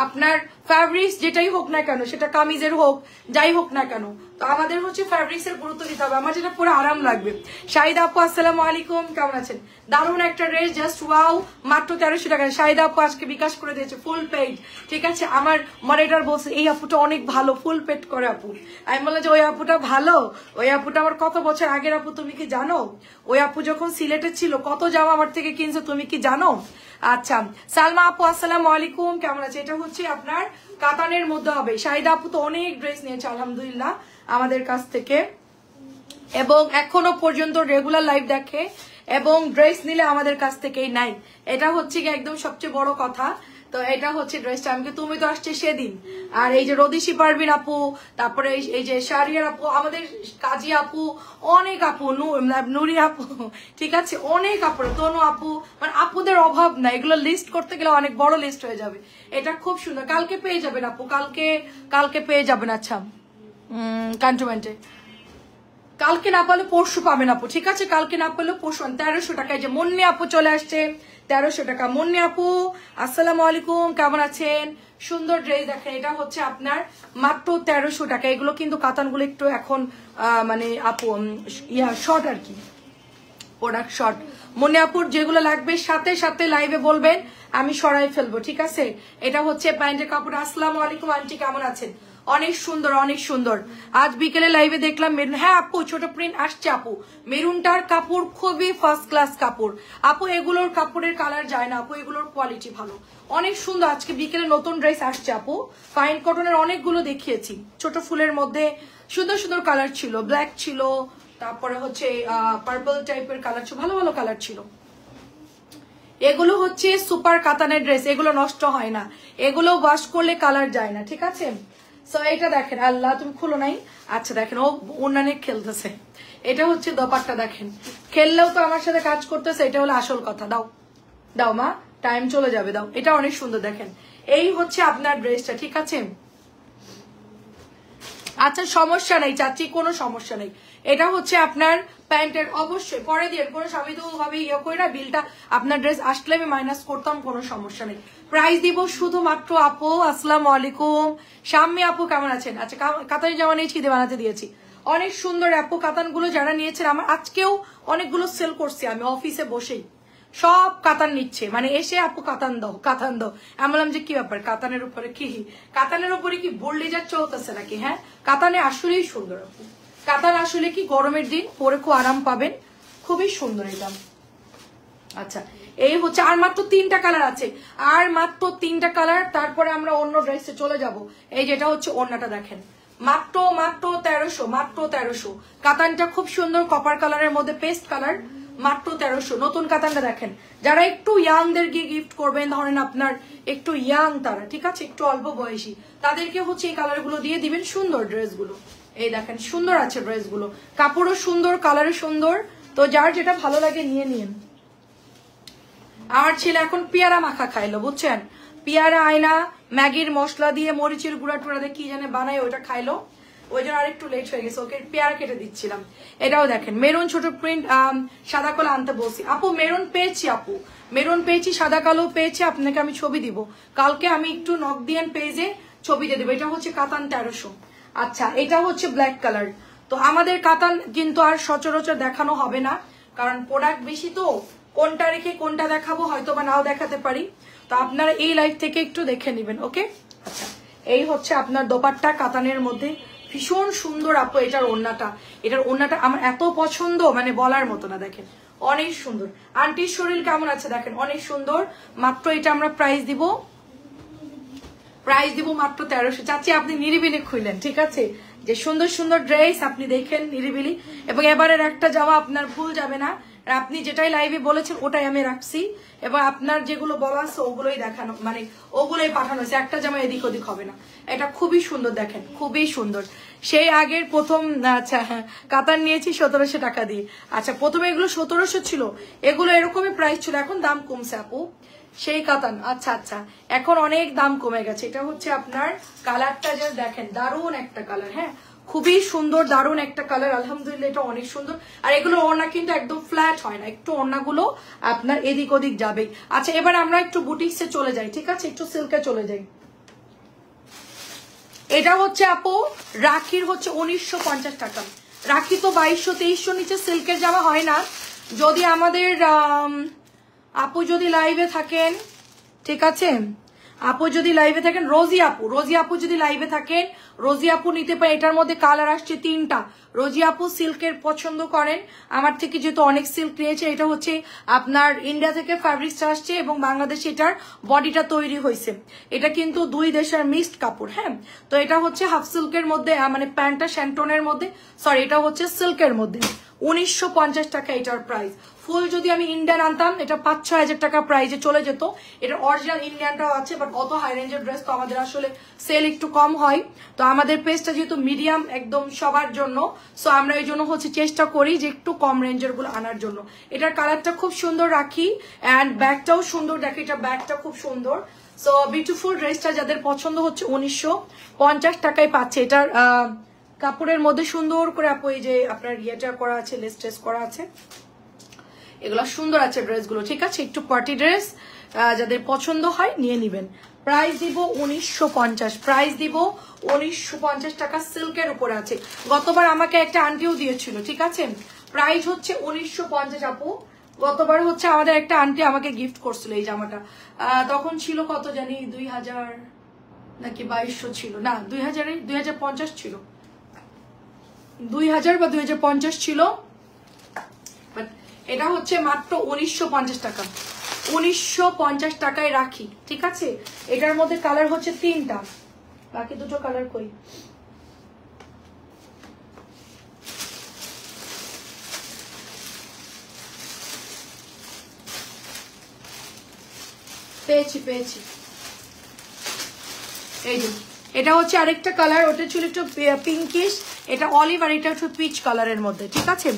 S1: আপনার ফ্যাব্রিক্স যেটাই হোক না কেন, সেটা কামিজের হোক যাই হোক না কেন, তো আমাদের হচ্ছে ফ্যাব্রিক্স এর গুরুত্ব দিতে হবে, আমার যেটা পুরো আরাম লাগবে। শাহিদা আপু আসসালামু আলাইকুম, কেমন আছেন? দারুণ একটা ড্রেস, জাস্ট ওয়াও, মাত্র 1300 টাকা। শাহিদা আপু আজকে বিকাশ করে দিয়েছে ফুল পেড, ঠিক আছে। আমার মডারেটর বলছে এই আপুটা অনেক ভালো, ফুল পেড করে আপু। আমি বললাম যে ওই আপুটা ভালো, ওই আপুটা আমার কত বছর আগের আপু, তুমি কি জানো? ওই আপু যখন সিলেটে ছিল কত জামা আমার থেকে কিনছে, তুমি কি জানো? আচ্ছা সালমা আপু আসসালামু আলাইকুম, কেমন আছে? এটা হচ্ছে আপনার কাতানের মধ্যে হবে। শাহিদা আপু তো অনেক ড্রেস নিয়েছে আলহামদুলিল্লাহ আমাদের কাছ থেকে, এবং এখনো পর্যন্ত রেগুলার লাইভ দেখে এবং ড্রেস নিলে আমাদের কাছ থেকেই নাই, এটা হচ্ছে কি একদম সবচেয়ে বড় কথা। তো এটা হচ্ছে ড্রেসটা, আমি তুমি তো আসছে সেদিন, আর এই যে রদিশি পারবিন আপু, তারপরে এই যে শারিয়ার আপু, আমাদের কাজী আপু, অনেক আপু, নুরি আপু, ঠিক আছে, অনেক আপু, তনু আপু, মানে আপুদের অভাব না, এগুলো লিস্ট করতে গেলে অনেক বড় লিস্ট হয়ে যাবে। এটা খুব সুন্দর, কালকে পেয়ে যাবেন আপু, কালকে পেয়ে যাবেন। আচ্ছা ক্যান্টনমেন্টে কালকে না পারলে পরশু পাবেন আপু, ঠিক আছে, কালকে না পারলে পরশু। 1300 টাকায় যে মুন্নি আপু চলে আসছে, 1300 টাকা। মুন্নি আপু আসসালামু আলাইকুম, কেমন আছেন? সুন্দর ড্রেস দেখেন, এটা হচ্ছে আপনার মাত্র 1300 টাকা। এগুলো কিন্তু কাতানগুলো একটু এখন মানে আপু শর্ট আর কি, প্রোডাক্ট শর্ট। মুন্নি আপুর যেগুলো লাগবে সাথে সাথে লাইভে বলবেন, আমি সরাই ফেলবো, ঠিক আছে। এটা হচ্ছে প্যান্টের কাপড়। আসসালামু আলাইকুম আন্টি, কেমন আছেন? অনেক সুন্দর অনেক সুন্দর। আজ বিকেলে লাইভে দেখলাম মেরুন, হ্যাঁ আপু ছোট প্রিন্ট আসছে আপু, মেরুনটার কাপড় খুবই ফার্স্ট ক্লাস কাপড় আপু, এগুলোর কাপড়ের কালার যায় না আপু, এগুলোর কোয়ালিটি ভালো, অনেক সুন্দর। আজকে বিকেলে নতুন ড্রেস আসছে আপু, ফাইন কটনের অনেকগুলো দেখিয়েছি, ছোট ফুলের মধ্যে সুন্দর সুন্দর কালার ছিল, ব্ল্যাক ছিল, তারপরে হচ্ছে পার্পল টাইপের কালার ছিল, ভালো ভালো কালার ছিল। এগুলো হচ্ছে সুপার কাতানের ড্রেস, এগুলো নষ্ট হয় না, এগুলো ওয়াশ করলে কালার যায় না, ঠিক আছে। সো এটা দেখেন, আল্লাহ তুমি খুলো নাই, আচ্ছা দেখেন ও অন্যান্য খেলতেছে, এটা হচ্ছে দোপাট্টা দেখেন, খেললেও তো আমার সাথে কাজ করতেছে, এটা হলো আসল কথা। দাও দাও মা, টাইম চলে যাবে, দাও। এটা অনেক সুন্দর দেখেন, এই হচ্ছে আপনার ড্রেসটা, ঠিক আছে। আচ্ছা সমস্যা নেই চাচি, কোনো সমস্যা নেই। এটা হচ্ছে আপনার প্যান্টের, অবশ্যই পরে দিয়ে কোনো স্বামী তো ভাবে ইয়ে করে না, বিলটা আপনার ড্রেস আসলে আমি মাইনাস করতাম, কোনো সমস্যা নেই। প্রাইস দিব শুধুমাত্র আপু, আসসালামু আলাইকুম শাম্মী আপু কেমন আছেন? আচ্ছা কাতানি জামা নিয়েছি, ঈদে বানাতে দিয়েছি, অনেক সুন্দর আপু কাতানগুলো যারা নিয়েছেন, আমার আজকেও অনেকগুলো সেল করছি আমি অফিসে বসেই, সব কাতান নিচ্ছে, মানে এসে আপু কাতান দাও কাতান দাও। আমি বললাম যে কি ব্যাপার, কাতানের উপরে কি, কাতানের উপরে কি বোল্ডেজার চলতেছে নাকি? হ্যাঁ কাতানে আসলেই সুন্দর আপু, কাতান আসলে কি গরমের দিন পরে খুব আরাম পাবেন, খুবই সুন্দর এটা। আচ্ছা এই হচ্ছে, আর মাত্র 3টা কালার আছে, আর মাত্র 3টা কালার, তারপরে আমরা অন্য ড্রেসে চলে যাব। এই যেটা হচ্ছে ওড়নাটা দেখেন, মাত্র 1300, মাত্র 1300। কাতানটা খুব সুন্দর কপার কালারের মধ্যে পেস্ট কালার, মাত্র 1300। নতুন কাতানটা দেখেন, যারা একটু ইয়াংদের গিয়ে গিফট করবেন, ধরেন আপনার একটু ইয়াং তারা, ঠিক আছে, একটু অল্প বয়সী, তাদেরকে হচ্ছে এই কালারগুলো দিয়ে দিবেন, সুন্দর ড্রেসগুলো। এই দেখেন সুন্দর আছে ড্রেসগুলো, কাপড়ও সুন্দর, কালারও সুন্দর, তো যার যেটা ভালো লাগে নিয়ে নিন। আমার ছেলে এখন পেয়ারা মাখা খাইলো, বুঝছেন, পেয়ারা আয়না ম্যাগির মশলা দিয়ে মরিচের গুঁড়া টুড়া দিয়ে কি জানে বানায়, ওইটা খাইলো, ওই জন্য আরেকটু লেট হয়ে গেছে, ওকে পেয়ারা কেটে দিচ্ছিলাম। এটাও দেখেন মেরুন ছোট প্রিন্ট, সাদা কালো আনতে বলছি আপু, মেরুন পেয়েছি আপু, মেরুন পেয়েছি, সাদা কালো পেয়েছি, আপনাকে আমি ছবি দিব কালকে, আমি একটু নক দিয়েন পেজে ছবি দিয়ে দেবো। এটা হচ্ছে কাতান 1300। আচ্ছা এটা হচ্ছে ব্ল্যাক কালার, তো আমাদের কাতান কিন্তু আর সচরাচর দেখানো হবে না, কারণ প্রোডাক্ট বেশি, তো কোনটা রেখে কোনটা দেখাবো হয়তো বা নাও দেখাতে পারি, তো আপনারা এই লাইভ থেকে একটু দেখে নেবেন, ওকে। আচ্ছা এই হচ্ছে আপনার দোপাট্টা কাতানের মধ্যে, ভীষণ সুন্দর আপু। এটার ওড়নাটা আমার এত পছন্দ, মানে বলার মতো না, দেখেন অনেক সুন্দর। আন্টির শরীর কেমন আছে দেখেন, অনেক সুন্দর। মাত্র এটা আমরা প্রাইস দিব মাত্র 1300। চাচ্ছি আপনি নিরিবিলি খুইলেন, ঠিক আছে, যে সুন্দর সুন্দর ড্রেস আপনি দেখেন নিরিবিলি, এবং এবারের একটা জামা আপনার ভুল যাবে না, আপনি যেটাই লাইভে বলেছেন ওটাই আমি রাখছি, এবং আপনার যেগুলো বলা আছে ওগুলোই দেখানো, মানে ওগুলোই পাঠানো হয়েছে, একটা জামা এদিক ওদিক হবে না। এটা খুবই সুন্দর দেখেন, খুবই সুন্দর। সেই আগের প্রথম, আচ্ছা হ্যাঁ কাতান নিয়েছি 1700 টাকা দিয়ে। আচ্ছা প্রথমে এগুলো 1700 ছিল, এগুলো এরকমই প্রাইস ছিল, এখন দাম কমছে আপু। সেই কাতান, আচ্ছা আচ্ছা এখন অনেক দাম কমে গেছে। এটা হচ্ছে আপনার কালারটা যে দেখেন, দারুণ একটা কালার, হ্যাঁ খুবই সুন্দর, দারুণ একটা কালার, আলহামদুলিল্লাহ এটা অনেক সুন্দর। আর এগুলো ওড়না কিন্তু একদম ফ্ল্যাট হয় না, একটু ওড়নাগুলো আপনার এদিক ওদিক যাবে। আচ্ছা এবার আমরা একটু বুটিক্সে চলে যাই, ঠিক আছে, একটু সিল্কে চলে যাই। এটা হচ্ছে আপু রাখির হচ্ছে 1950 টাকা, রাখি তো 2200-2300 নিচে সিল্কের জামা হয় না। যদি আমাদের আপু যদি লাইভে থাকেন, ঠিক আছে, আপু যদি লাইভে থাকেন, রোজি আপু যদি লাইভে থাকেন, রোজি আপু নিতে পারে। এটার মধ্যে কালার আসছে 3টা। রোজি আপু সিল্কের পছন্দ করেন, আমার থেকে যেহেতু অনেক সিল্ক নিয়েছে, এটা হচ্ছে আপনার ইন্ডিয়া থেকে ফ্যাব্রিক্সটা আসছে এবং বাংলাদেশে এটার বডিটা তৈরি হয়েছে। এটা কিন্তু 2 দেশের মিক্সড কাপড়, হ্যাঁ। তো এটা হচ্ছে হাফ সিল্কের মধ্যে, মানে প্যান্টটা শ্যান্টনের মধ্যে, সরি এটা হচ্ছে সিল্কের মধ্যে, 1950 টাকা এটার প্রাইস। ফুল যদি আমি ইন্ডিয়ান আনতাম এটা 5-6 হাজার টাকা প্রাইজে চলে যেত। এটা অরিজিনাল ইন্ডিয়ানটাও আছে, বাট অত হাই রেঞ্জের ড্রেস তো আমাদের আসলে সেল একটু কম হয়। তো আমাদের পেজটা যেহেতু মিডিয়াম একদম সবার জন্য, সো আমরা এই জন্য হচ্ছে চেষ্টা করি যে একটু কম রেঞ্জের গুলো আনার জন্য। এটার কালারটা খুব সুন্দর রাখি, অ্যান্ড ব্যাগটাও সুন্দর, দেখি এটা ব্যাগটা খুব সুন্দর। সো বিউটিফুল ড্রেসটা যাদের পছন্দ হচ্ছে 1950 টাকায় পাচ্ছে। এটার কাপড়ের মধ্যে সুন্দর করে আপু এই যে আপনার ইয়েটা করা আছে, লেস টেস করা আছে, এগুলো সুন্দর আছে ড্রেসগুলো, ঠিক আছে, একটু পার্টি ড্রেস যাদের পছন্দ হয় নিয়ে নিবেন। প্রাইস দিব 1950, প্রাইস দিব 1950 টাকা, সিল্কের উপরে আছে। গতবার আমাকে একটা আন্টিও দিয়েছিল, ঠিক আছে, প্রাইস হচ্ছে 1950 আপু। গতবার হচ্ছে আমাদের একটা আন্টি আমাকে গিফট করছিল এই জামাটা, তখন ছিল কত জানি 2000, নাকি 2200 ছিল, না 2050 ছিল, 2000 বা 2050 ছিল। বাট এটা হচ্ছে মাত্র 1950 টাকা, 1950 টাকায় রাখি, ঠিক আছে। এটার মধ্যে কালার হচ্ছে 3টা, বাকি দুটো কালার কই? পেয়েছি এই যে এটা হচ্ছে আরেকটা কালার, ওটা ছিল একটু পিঙ্কিশ, এটা অলিভ, আর এটা একটু পিচ কালারের মধ্যে, ঠিক আছে।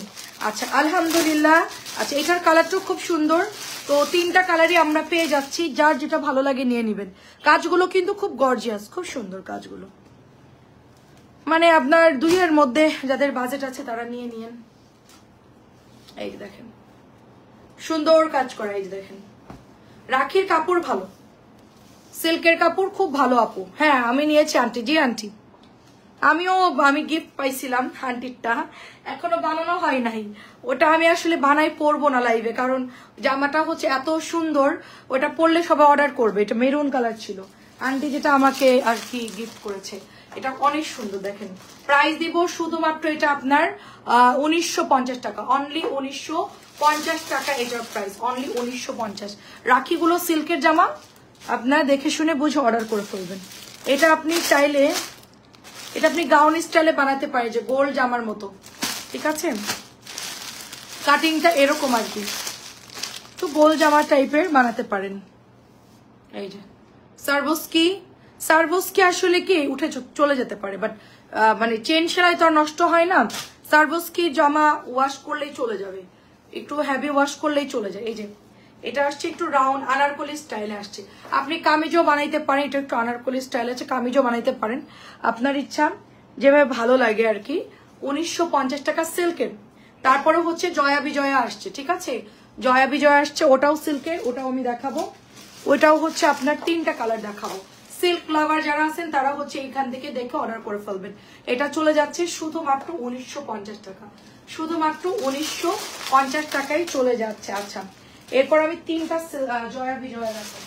S1: আচ্ছা আলহামদুলিল্লাহ। আচ্ছা এটার কালারটাও খুব সুন্দর। তো 3টা কালারই আমরা পেয়ে যাচ্ছি, যার যেটা ভালো লাগে নিয়ে নেবেন। কাজগুলো কিন্তু খুব গর্জিয়াস, খুব সুন্দর কাজগুলো, মানে আপনার 2-এর মধ্যে যাদের বাজেট আছে তারা নিয়ে নিন। এই যে দেখেন সুন্দর কাজ করা, এই যে দেখেন রাখির কাপড় ভালো, সিল্কের কাপড় খুব ভালো আপু। হ্যাঁ আমি নিয়েছি আন্টি, জি আন্টি আমি গিফট পাইছিলাম আন্টিরটা, এখনো বানানো হয় নাই। ওটা আমি আসলে বানাই পরবো না লাইভে, কারণ জামাটা হচ্ছে এত সুন্দর, ওটা পরলে সবাই অর্ডার করবে। এটা মেরুন কালার ছিল, আন্টি যেটা আমাকে আর কি গিফট করেছে, এটা অনেক সুন্দর। দেখেন প্রাইস দিব শুধুমাত্র এটা আপনার 1950 টাকা, অনলি 1950 টাকা এটার প্রাইস, অনলি 1950। রাখিগুলো সিল্কের জামা, আপনারা দেখে শুনে বুঝে অর্ডার করে ফেলবেন। এটা আপনি চাইলে এটা আপনি গাউন স্টাইলে বানাতে পারেন, যে গোল জামার মতো, ঠিক আছে। কাটিংটা এরকম আর কি, তো গোল জামা টাইপের বানাতে পারেন। এই যে সার্ভোস্কি আসলে কি উঠে চলে যেতে পারে, বাট মানে চেন সেলাই তো আর নষ্ট হয় না। সার্ভোস্কি জামা ওয়াশ করলেই চলে যাবে, একটু হেভি ওয়াশ করলেই চলে যায়। এই যে এটা আসছে একটু রাউন্ড আনারকলি স্টাইলে আসছে, আপনি কামিজও বানাইতে পারেন, এটা একটু আনারকলি স্টাইল আছে, কামিজও বানাইতে পারেন, আপনার ইচ্ছা যেভাবে ভালো লাগে আর কি। 1950 টাকা সিল্কের। তারপরে হচ্ছে জয়া বিজয়া আসছে, ঠিক আছে, জয়া বিজয়া আসছে, ওটাও সিল্কের, ওটাও আমি দেখাবো। ওইটাও হচ্ছে আপনার 3টা কালার দেখাবো। সিল্ক লাভার যারা আছেন তারা হচ্ছে এখান থেকে দেখে অর্ডার করে ফেলবেন। এটা চলে যাচ্ছে শুধুমাত্র 1950 টাকা, শুধুমাত্র 1950 টাকায় চলে যাচ্ছে। আচ্ছা এরপর আমি 3টা জয়া বিজয়া দেখাবো।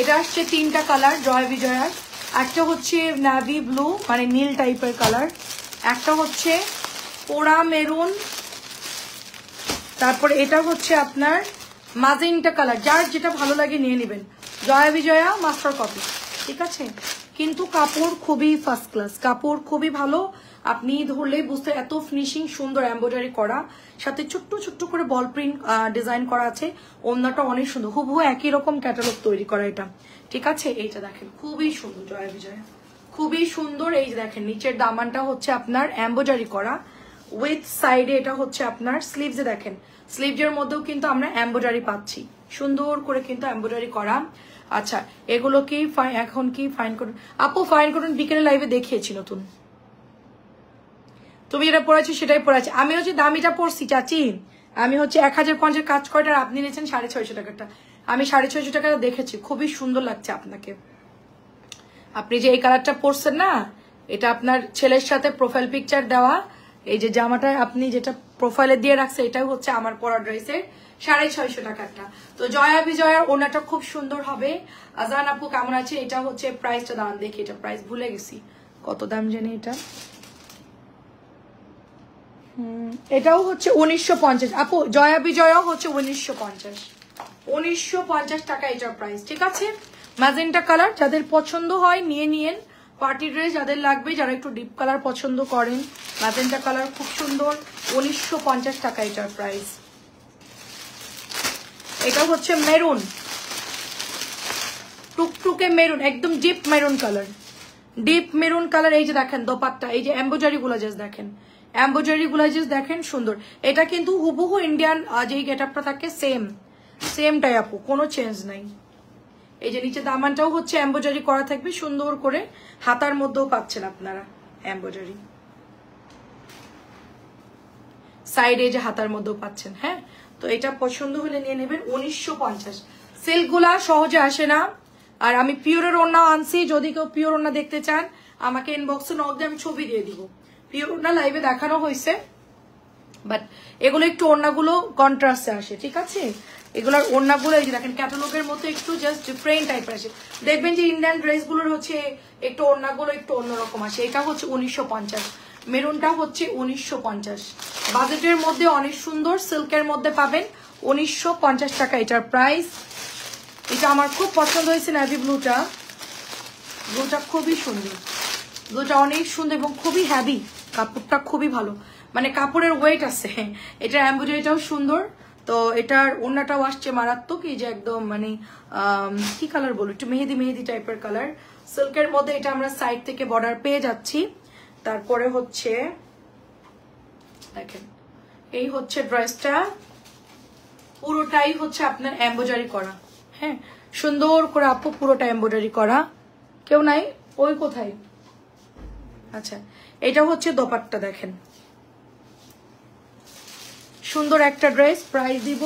S1: এটা আসছে 3টা কালার জয়া বিজয়ার, একটা হচ্ছে নাভি ব্লু মানে নীল টাইপের কালার, একটা হচ্ছে পোড়া মেরুন, তারপরে এটা হচ্ছে আপনার মাজেন্টা কালার। যার যেটা ভালো লাগে নিয়ে নেবেন। জয়া বিজয়া মাস্টার কপি, ঠিক আছে, কিন্তু কাপড় খুবই ফার্স্ট ক্লাস, কাপড় খুবই ভালো, আপনি ধরলেই বুঝতে, এত ফিনিশিং সুন্দর এমব্রয়ডারি করা, সাথে ছোট্ট ছোট্ট করে বল প্রিন্ট ডিজাইন করা আছে। ওড়নাটা অনেক সুন্দর, হুবহু একই রকম ক্যাটালগ তৈরি করা এটা, ঠিক আছে। এইটা দেখেন খুবই সুন্দর, জয়া বিজয়া খুবই সুন্দর। এই যে দেখেন নিচের দামানটা হচ্ছে আপনার এমব্রয়ডারি করা, উইথ সাইডে এটা হচ্ছে আপনার স্লিভসে, দেখেন স্লিভসের মধ্যেও কিন্তু আমরা এমব্রয়ডারি পাচ্ছি, সুন্দর করে কিন্তু এমব্রয়ডারি করা। আচ্ছা এগুলো কি এখন কি ফাইন করুন আপু, ফাইন করুন বিকেলে লাইভে দেখিয়েছি নতুন, তুমি যেটা পড়াচ্ছি সেটাই পড়াচ্ছি। আমি হচ্ছে দামিটা পড়ছি চাচি, আমি হচ্ছে 1050 কাজ কয়টা, আপনি নিয়েছেন 650 টাকাটা, আমি 650 টাকাটা দেখেছি, খুবই সুন্দর লাগছে আপনাকে। আপনি যে এই কালারটা পরছেন না, এটা আপনার ছেলের সাথে প্রোফাইল পিকচার দেওয়া, এই যে জামাটা আপনি যেটা প্রোফাইলে দিয়ে রাখছে এটাই হচ্ছে আমার পরা ড্রেসের 650 টাকাটা। তো জয়া বিজয়ার ওনাটা খুব সুন্দর হবে। আজান আপু কেমন আছে? এটা হচ্ছে প্রাইসটা দাঁড়ান দেখি, এটা প্রাইস ভুলে গেছি, কত দাম জানি এটা। এটাও হচ্ছে 1950 আপু, জয়া বিজয়াও হচ্ছে 1950 টাকা এটার প্রাইস, ঠিক আছে। ম্যাজেন্টা কালার যাদের পছন্দ হয় নিয়ে নিয়েন, পার্টি ড্রেস যাদের লাগবে, যারা একটু ডিপ কালার পছন্দ করেন, ম্যাজেন্টা কালার খুব সুন্দর, 1950 টাকা এটার প্রাইস। এটা হচ্ছে মেরুন, টুকটুকে মেরুন, একদম deep maroon colour, deep maroon colour. এই যে দেখেন দোপাট্টা, এই যে এমব্রয়ডারি গুলো জাস্ট দেখেন, এমব্রয়ডারি গুলো জাস্ট দেখেন সুন্দর। এটা কিন্তু হুবহু ইন্ডিয়ান যেই গেটআপটা থাকে সেমটাই আপু, কোনো চেঞ্জ নাই। এই যে নিচে দামানটাও হচ্ছে এমব্রয়ডারি করা থাকবে সুন্দর করে, হাতার মধ্যেও পাচ্ছেন আপনারা এমব্রয়ডারি, সাইডে যে হাতার মধ্যেও পাচ্ছেন। হ্যাঁ তো এটা পছন্দ হলে নিয়ে নেবেন। 1950 সিল্ক গুলা সহজে আসে না, আর আমি পিওরের ওড়না আনছি, যদি কেউ পিওর ওড়না দেখতে চান আমাকে ইনবক্সে নক দিয়ে আমি ছবি দিয়ে দিব। পিওর ওড়না লাইভে দেখানো হয়েছে, বাট এগুলো একটু ওড়নাগুলো কন্ট্রাস্টে আসে, ঠিক আছে। এগুলোর ওড়নাগুলো এই যে দেখেন ক্যাটালগের মতো একটু জাস্ট ডিফারেন্ট টাইপের আসে। দেখবেন যে ইন্ডিয়ান ড্রেসগুলোর হচ্ছে একটু ওড়নাগুলো একটু অন্যরকম আসে। এটা হচ্ছে 1950, মেরুনটা হচ্ছে 1950। বাজেটের মধ্যে অনেক সুন্দর সিল্কের মধ্যে পাবেন 1950 টাকা এটার প্রাইস। এটা আমার খুব পছন্দ হয়েছে নেভি ব্লুটা, ব্লুটা খুবই সুন্দর, ব্লুটা অনেক সুন্দর এবং খুবই হ্যাভি, কাপড়টা খুবই ভালো, মানে কাপড়ের ওয়েট আছে। এটার এমব্রয়ডারিটাও সুন্দর। তো এটার ওড়নাটাও আসছে মারাত্মক, এই যে একদম মানে কি কালার বলো, একটু মেহেদি মেহেদি টাইপের কালার। সিল্কের মধ্যে এটা আমরা সাইড থেকে বর্ডার পেয়ে যাচ্ছি। তারপরে হচ্ছে দেখেন এই হচ্ছে ড্রেসটা, পুরোটাই হচ্ছে আপনার এমব্রয়ডারি করা। হ্যাঁ, সুন্দর করে আপু পুরোটা এমব্রয়ডারি করা। কেউ নাই ওই কোথায়? আচ্ছা, এটা হচ্ছে দোপাট্টা। দেখেন সুন্দর একটা ড্রেস, প্রাইস দিব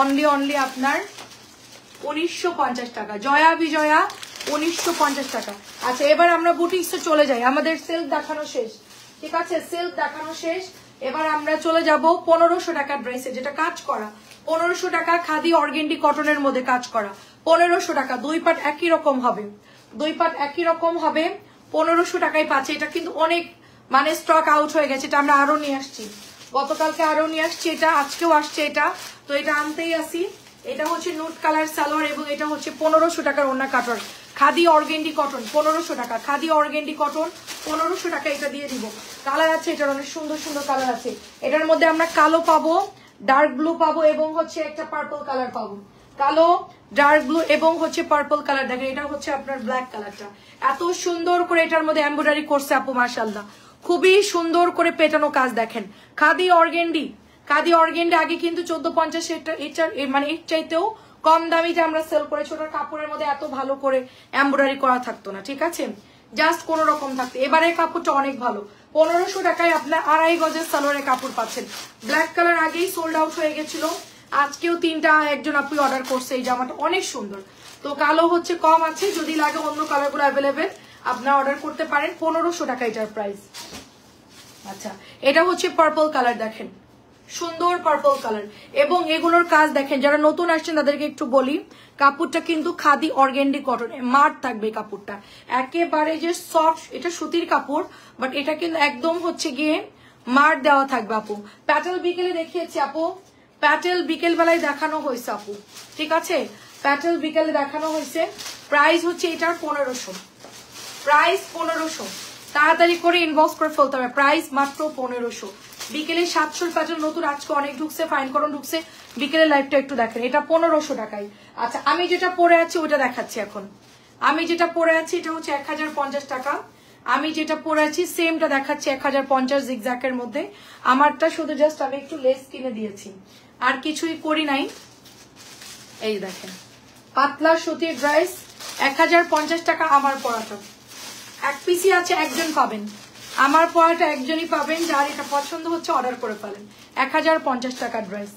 S1: অনলি আপনার 1950 টাকা। জয়া বিজয়া 1950 টাকা। আচ্ছা, এবার আমরা বুটিক্সে চলে যাই, আমাদের সিল্ক দেখানো শেষ। ঠিক আছে, সিল্ক দেখানো শেষ। এবার আমরা চলে যাব 1500 টাকার ড্রেসে, যেটা কাজ করা 1500 টাকা, খাদি অর্গেন্ডি কটনের মধ্যে কাজ করা 1500 টাকা। দুই পাট একই রকম হবে, দুই পাট একই রকম হবে, 1500 টাকায় পাচ্ছে। এটা কিন্তু অনেক মানে স্টক আউট হয়ে গেছে, এটা আমরা আরো নিয়ে আসছি, গতকালকে আরো নিয়ে আসছি, এটা আজকেও আসছে এটা, তো এটা আনতেই আসি। এটা হচ্ছে নুট কালার সালোয়ার এবং এটা হচ্ছে 1500 টাকার ওড়না কাটর, খাদি অর্গেন্ডি কটন 1500 টাকা, খাদি অর্গেন্ডি কটন 1500 টাকা। এটা দিয়ে দিব। কালার আছে এটার অনেক সুন্দর সুন্দর কালার আছে। এটার মধ্যে আমরা কালো পাবো, ডার্ক ব্লু পাবো এবং হচ্ছে একটা পার্পল কালার পাবো। কালো, ডার্ক ব্লু এবং হচ্ছে পার্পল কালার। দেখেন এটা হচ্ছে আপনার ব্ল্যাক কালারটা, এত সুন্দর করে এটার মধ্যে এমব্রয়ডারি করছে আপু, মাশাআল্লাহ খুবই সুন্দর করে পেটানো কাজ। দেখেন খাদি অর্গেন্ডি, খাদি অর্গেন্ডি আগে কিন্তু 1450 এটা মানে এর চাইতেও কম দামি যে আমরা সেল করেছি, ওটার কাপড়ের মধ্যে এত ভালো করে এমব্রয়ডারি করা থাকতো না। ঠিক আছে, জাস্ট কোন রকম থাকতো। এবারে কাপড়টা অনেক ভালো, 1500 টাকায় আপনার 2.5 গজের সালোয়ারের কাপড় পাচ্ছেন। ব্ল্যাক কালার আগেই সোল্ড আউট হয়ে গেছিল, আজকেও 3টা একজন আপু অর্ডার করছে। এই জামাটা অনেক সুন্দর। তো কালো হচ্ছে কম আছে, যদি লাগে অন্য কালারগুলো অ্যাভেলেবেল আপনারা অর্ডার করতে পারেন। 1500 টাকা এটার প্রাইস। আচ্ছা, এটা হচ্ছে পার্পল কালার, দেখেন সুন্দর পার্পল কালার এবং এগুলোর কাজ দেখেন। যারা নতুন আসছেন তাদেরকে একটু বলি, কাপড়টা কিন্তু খাদি অর্গেন্ডি কটন, মার থাকবে কাপড়টা একেবারে যে সফট, এটা সুতির কাপড় বাট এটা কিন্তু একদম হচ্ছে গিয়ে মার দেওয়া থাকবে আপু। প্যাটেল বিকেলে দেখিয়েছি আপু, প্যাটেল বিকেল বেলায় দেখানো হয়েছে আপু। ঠিক আছে, প্যাটেল বিকেলে দেখানো হয়েছে। প্রাইস হচ্ছে এটার 1500, প্রাইস 1500, তাড়াতাড়ি করে ইনবক্স করে ফেলতে হবে। প্রাইস মাত্র 1500। বিকেলে 700 প্যাটেল নতুন আজকে অনেক ঢুকছে, ফাইন করন ঢুকছে। বিকেলের লাইভটা একটু দেখেন, এটা 1500 টাকায়। আচ্ছা, আমি যেটা পরে আছি ওটা দেখাচ্ছি এখন। আমি যেটা পরে আছি এটা হচ্ছে 1050 টাকা। আমি যেটা পরে আছি সেমটা দেখাচ্ছি 1050 জিগজ্যাকের মধ্যে। আমারটা শুধু জাস্ট আমি একটু লেস কিনে দিয়েছি, আর কিছুই করি নাই। এই দেখেন পাতলা সুতির ড্রেস 1050 টাকা। আমার পরাটা এক পিসি আছে, একজন পাবেন। আমার পরাটা একজনই পাবেন, যার এটা পছন্দ হচ্ছে অর্ডার করে ফেলেন। 1050 টাকার ড্রেস।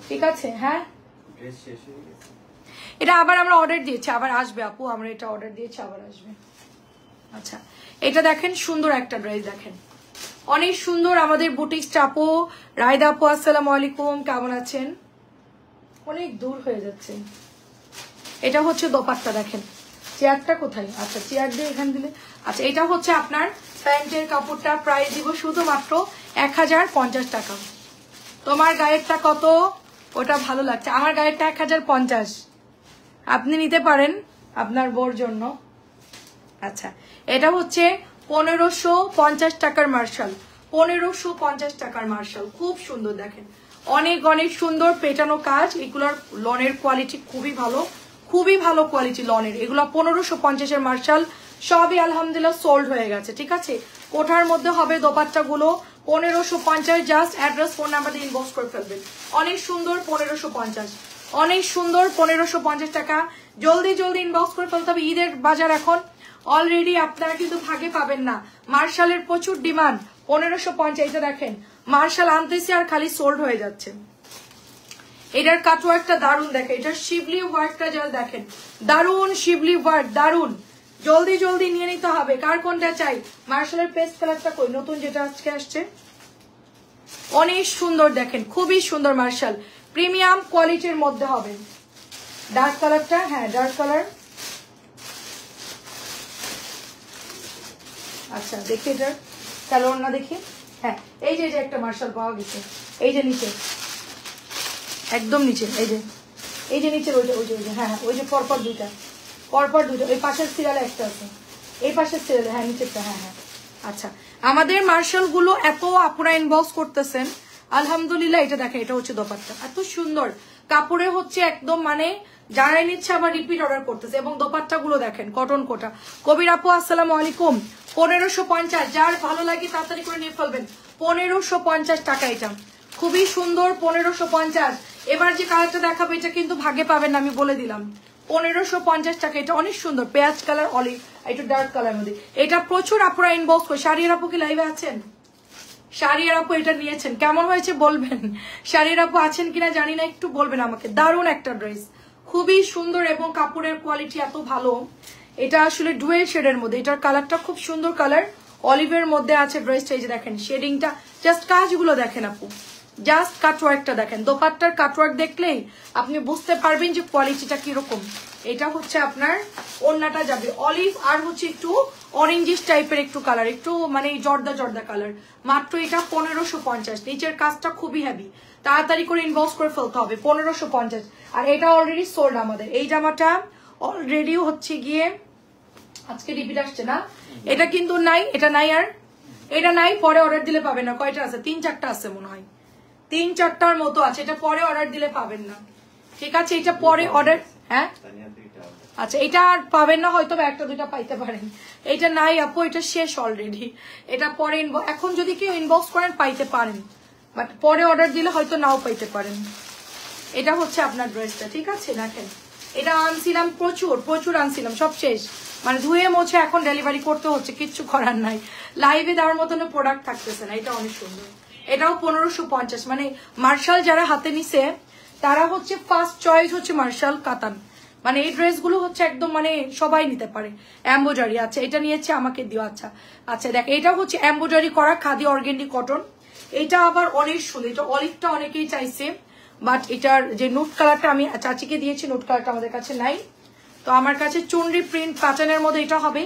S1: ঠিক আছে, হ্যাঁ এটা আবার আমরা অর্ডার দিয়েছি, আবার আসবে আপু, আমরা এটা অর্ডার দিয়েছি আবার আসবে। আচ্ছা, এটা দেখেন সুন্দর একটা ড্রেস, দেখেন অনেক সুন্দর। আমাদের বুটিক্সটা আপু রায়দা আপু, আসসালামু আলাইকুম, কেমন আছেন? অনেক দূর হয়ে যাচ্ছে। এটা হচ্ছে দোপাট্টা, দেখেন চেয়ারটা কোথায়? আচ্ছা, চেয়ার দিয়ে এখান দিলে। আচ্ছা, এটা হচ্ছে আপনার প্যান্টের কাপড়টা, প্রাইস দিব শুধুমাত্র 1050 টাকা। তোমার গায়েরটা কত? ওটা ভালো লাগছে, আমার গায়েরটা 1050, আপনি নিতে পারেন আপনার বোর জন্য। আচ্ছা, এটা হচ্ছে 1550 টাকার মার্শাল, 1550 টাকার মার্শাল, খুব সুন্দর। দেখেন অনেক অনেক সুন্দর পেটানো কাজ। এগুলোর লনের কোয়ালিটি খুবই ভালো, খুবই ভালো কোয়ালিটি লনের। এগুলো 1550-এর মার্শাল সবই আলহামদুলিল্লাহ সোল্ড হয়ে গেছে। ঠিক আছে, কোঠার মধ্যে হবে দোপাট্টা গুলো 1550। জাস্ট অ্যাড্রেস ফোন নাম্বার দিয়ে ইনবক্স করে ফেলবেন। অনেক সুন্দর 1550, অনেক সুন্দর 1550 টাকা। জলদি জলদি ইনবক্স করে ফেলতে হবে, ঈদের বাজার এখন অলরেডি আপনারা কিন্তু ভাগে পাবেন না। মার্শালের প্রচুর ডিমান্ড, 1550। এটা দেখেন মার্শাল আনতেছি আর খালি সোল্ড হয়ে যাচ্ছে। এটার কাটওয়ার্কটা দারুন, দেখেন এটার শিবলি ওয়ার্কটা যা দেখেন, দারুন শিবলি ওয়ার্ক, দারুন। জলদি জলদি নিয়ে নিতে হবে। কার কোনটা চাই? মার্শালের পেস্ট কালারটা কই, নতুন যেটা আজকে আসছে, অনেক সুন্দর। দেখেন খুবই সুন্দর মার্শাল, প্রিমিয়াম কোয়ালিটির মধ্যে হবে। ডার্ক কালারটা, হ্যাঁ ডার্ক কালার। আচ্ছা দেখি এটার কালার না দেখি। হ্যাঁ এই যে একটা মার্শাল পাওয়া গেছে, এই যে নিচে একদম নিচে, এই যে নিচের ওই যে হ্যাঁ ওই যে পরপর দুইটা, ওই পাশের সিরিয়ালে একটা আছে, এই পাশের সিরিয়ালে, হ্যাঁ নিচেরটা, হ্যাঁ হ্যাঁ। আচ্ছা আমাদের মার্শাল গুলো এত আপুরা ইনবক্স করতেছেন, আলহামদুলিল্লাহ। এটা দেখেন, এটা হচ্ছে দোপাট্টা, এত সুন্দর কাপড়ে হচ্ছে একদম, মানে যারাই নিচ্ছে আবার রিপিট অর্ডার করতেছে। এবং দোপাট্টা গুলো দেখেন কটন কোটা। কবির আপু আসসালামু আলাইকুম। 1550, যার ভালো লাগে তাড়াতাড়ি করে নিয়ে ফেলবেন। 1550 টাকা এটা, খুবই সুন্দর। 1550। এবার যে কালারটা দেখাবো এটা কিন্তু ভাগে পাবেন না, আমি বলে দিলাম। 1550 টাকা, এটা অনেক সুন্দর, পেঁয়াজ কালার, অলিভ, একটু ডার্ক কালার মধ্যে। এটা প্রচুর আপুরা ইনবক্স করে। শাড়ির আপু কি লাইভে আছেন? শাড়ির আপু এটা নিয়েছেন, কেমন হয়েছে বলবেন। শাড়ির আপু আছেন কিনা জানি না, একটু বলবেন আমাকে। দারুণ একটা ড্রেস, খুবই সুন্দর এবং কাপড়ের কোয়ালিটি এত ভালো। এটা আসলে ডুয়েল শেডের মধ্যে, এটার কালারটা খুব সুন্দর কালার, অলিভের মধ্যে আছে ড্রেসটা। এই যে দেখেন শেডিংটা, জাস্ট কাজগুলো দেখেন আপু, জাস্ট কাটওয়ার্কটা দেখেন। দোপাট্টার কাটওয়ার্ক দেখলেই আপনি বুঝতে পারবেন যে কোয়ালিটিটা কিরকম। এটা হচ্ছে আপনার ওড়নাটা যাবে অলিভ, আর হচ্ছে একটু অরেঞ্জিস টাইপের একটু কালার, একটু মানে জর্দা জর্দা কালার। মাত্র এটা 1550। নিচের কাজটা খুবই হেভি, তাড়াতাড়ি করে ইনবক্স করে ফেলতে হবে। 1550। আর এটা অলরেডি সোল্ড আমাদের। এই জামাটা অলরেডি হচ্ছে গিয়ে আজকে রিপিট আসছে না, এটা কিন্তু নাই, এটা নাই, আর এটা নাই, পরে অর্ডার দিলে পাবেন না। কয়টা আছে? 3-4টা আছে মনে হয়, 3-4টার মতো আছে। এটা পরে অর্ডার দিলে পাবেন না, ঠিক আছে? এটা পরে অর্ডার, হ্যাঁ আচ্ছা এটা আর পাবেন না, হয়তো একটা দুইটা পাইতে পারেন। এটা নাই আপু, এটা শেষ অলরেডি। এটা পরে এখন যদি কেউ ইনবক্স করেন পাইতে পারেন, বাট পরে অর্ডার দিলে হয়তো নাও পাইতে পারেন। এটা হচ্ছে আপনার ড্রেসটা, ঠিক আছে? দেখেন এটা আনছিলাম, প্রচুর আনছিলাম, সব শেষ, মানে ধুয়ে মোছে এখন ডেলিভারি করতে হচ্ছে, কিচ্ছু করার নাই। লাইভে দেওয়ার মতন প্রোডাক্ট থাকতেছে না। এটা অনেক সুন্দর, এটাও 1550। মানে মার্শাল যারা হাতে নিছে তারা হচ্ছে ফার্স্ট চয়েস হচ্ছে মার্শাল কাতান। মানে এই ড্রেসগুলো হচ্ছে একদম মানে সবাই নিতে পারে। এমব্রয়ডারি, আচ্ছা এটা নিয়েছে আমাকে দিও। আচ্ছা আচ্ছা দেখ, এটা হচ্ছে এমব্রয়ডারি করা খাদি অর্গেন্ডি কটন। এটা আবার অনেক সুন্দর, এটা অলিভটা অনেকেই চাইছে, বাট এটার যে নুট কালারটা আমি চাচিকে দিয়েছি, নুট কালারটা আমাদের কাছে নাই। তো আমার কাছে চুনরি প্রিন্ট প্যাটার্নের মধ্যে এটা হবে।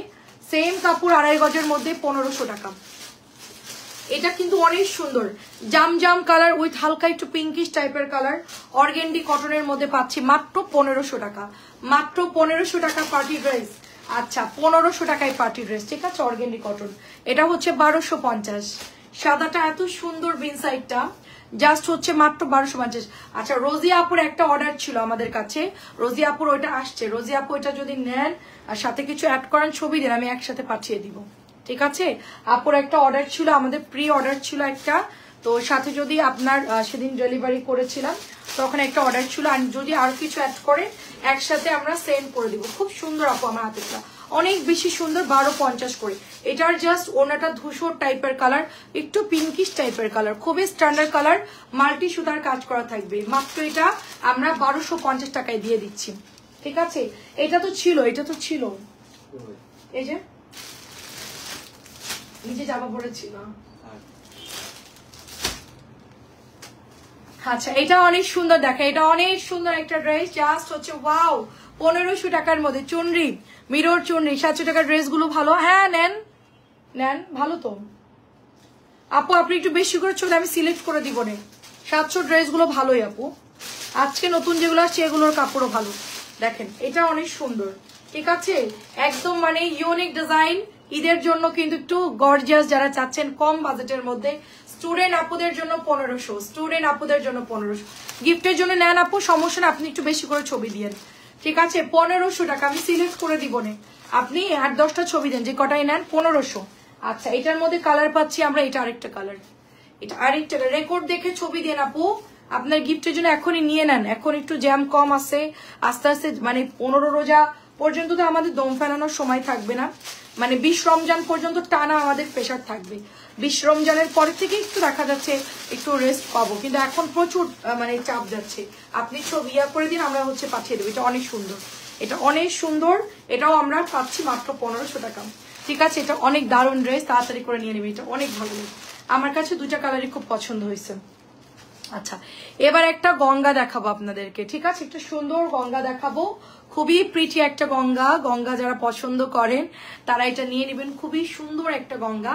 S1: সেম কাপড় 2.5 গজের মধ্যে 1500 টাকা। এটা কিন্তু অনেক সুন্দর, জাম কালার উইথ হালকা একটু পিঙ্কিশ টাইপের কালার, অর্গেন্ডি কটনের মধ্যে পাচ্ছি মাত্র 1500 টাকা। মাত্র 1500 টাকা পার্টি ড্রেস। আচ্ছা 1500 টাকায় পার্টি ড্রেস, ঠিক আছে? Organdie cotton. এটা হচ্ছে 1250। সাদাটা এত সুন্দর, বিনসাইডটা জাস্ট হচ্ছে মাত্র 1250। আচ্ছা রোজিয়া আপুর একটা অর্ডার ছিল আমাদের কাছে, রোজিয়া আপুর ওইটা আসছে। রোজিয়া আপু এটা যদি নেন আর সাথে কিছু অ্যাড করেন, ছবি দেন, আমি একসাথে পাঠিয়ে দিব, ঠিক আছে? আপুর একটা অর্ডার ছিল, আমাদের প্রি অর্ডার ছিল একটা, তো সাথে যদি আপনার সেদিন ডেলিভারি করেছিলাম তখন একটা অর্ডার ছিল, আর যদি আর কিছু অ্যাড করে একসাথে আমরা সেন্ড করে দিব। খুব সুন্দর আপু, আমার হাতেরটা অনেক বেশি সুন্দর, 1250 করে। এটার জাস্ট ওনাটা ধূসর টাইপের কালার, একটু পিঙ্কিশ টাইপের কালার, খুবই স্ট্যান্ডার্ড কালার, মাল্টি সুতার কাজ করা থাকবে। মাত্র এটা আমরা 1250 টাকায় দিয়ে দিচ্ছি, ঠিক আছে? এটা তো ছিল এই যে নিচে জামা পড়েছিল। আচ্ছা এটা অনেক সুন্দর, দেখে এটা অনেক সুন্দর একটা ড্রেস, জাস্ট হচ্ছে ওয়াও। 1500 টাকার মধ্যে চুনরি, মিরর চুনরি, 700 টাকার ড্রেসগুলো ভালো। হ্যাঁ নেন ভালো তো আপু, আপনি একটু বেশি করে ছবি আমি সিলেক্ট করে দিব না। 700 ড্রেসগুলো ভালোই আপু, আজকে নতুন যেগুলো আসছে এগুলোর কাপড়ও ভালো। দেখেন এটা অনেক সুন্দর, ঠিক আছে? একদম মানে ইউনিক ডিজাইন। ঈদের জন্য কিন্তু একটু গর্জিয়াস যারা চাচ্ছেন কম বাজেটের মধ্যে, স্টুডেন্ট আপুদের জন্য 1500, স্টুডেন্ট আপুদের জন্য 1500। গিফটের জন্য নেন আপু, সমস্যা না, আপনি একটু বেশি করে ছবি দিয়েন, ঠিক আছে? 1500 টাকা আমি সিলেক্ট করে দিব না, আপনি 8-10টা ছবি দেন, যে কটাই নেন 1500। আচ্ছা এটার মধ্যে কালার পাচ্ছি আমরা, এটা আরেকটা কালার, এটা আরেকটা রেকর্ড দেখে ছবি দেন আপু, আপনার গিফটের জন্য এখনই নিয়ে নেন। এখন একটু জ্যাম কম আছে, আস্তে আস্তে মানে 15 রোজা পর্যন্ত তো আমাদের দম ফেলানোর সময় থাকবে না, মানে 20 রমজান পর্যন্ত টানা আমাদের প্রেশার থাকবে। 20 রমজানের পরে থেকে একটু দেখা যাচ্ছে একটু রেস্ট পাবো, কিন্তু এখন প্রচুর মানে চাপ যাচ্ছে। আপনি ছবি করে দিন, আমরা হচ্ছে পাঠিয়ে দেবো। এটা অনেক সুন্দর, এটা অনেক সুন্দর, এটাও আমরা পাচ্ছি মাত্র 1500 টাকা, ঠিক আছে? এটা অনেক দারুণ ড্রেস, তাড়াতাড়ি করে নিয়ে নেবে, এটা অনেক ভালো লাগে। আমার কাছে দুইটা কালারই খুব পছন্দ হয়েছে। আচ্ছা, এবার একটা গঙ্গা দেখাবো আপনাদেরকে, ঠিক আছে? একটা সুন্দর গঙ্গা দেখাবো, খুবই প্রিটি একটা গঙ্গা। গঙ্গা যারা পছন্দ করেন তারা এটা নিয়ে নেবেন, খুবই সুন্দর একটা গঙ্গা।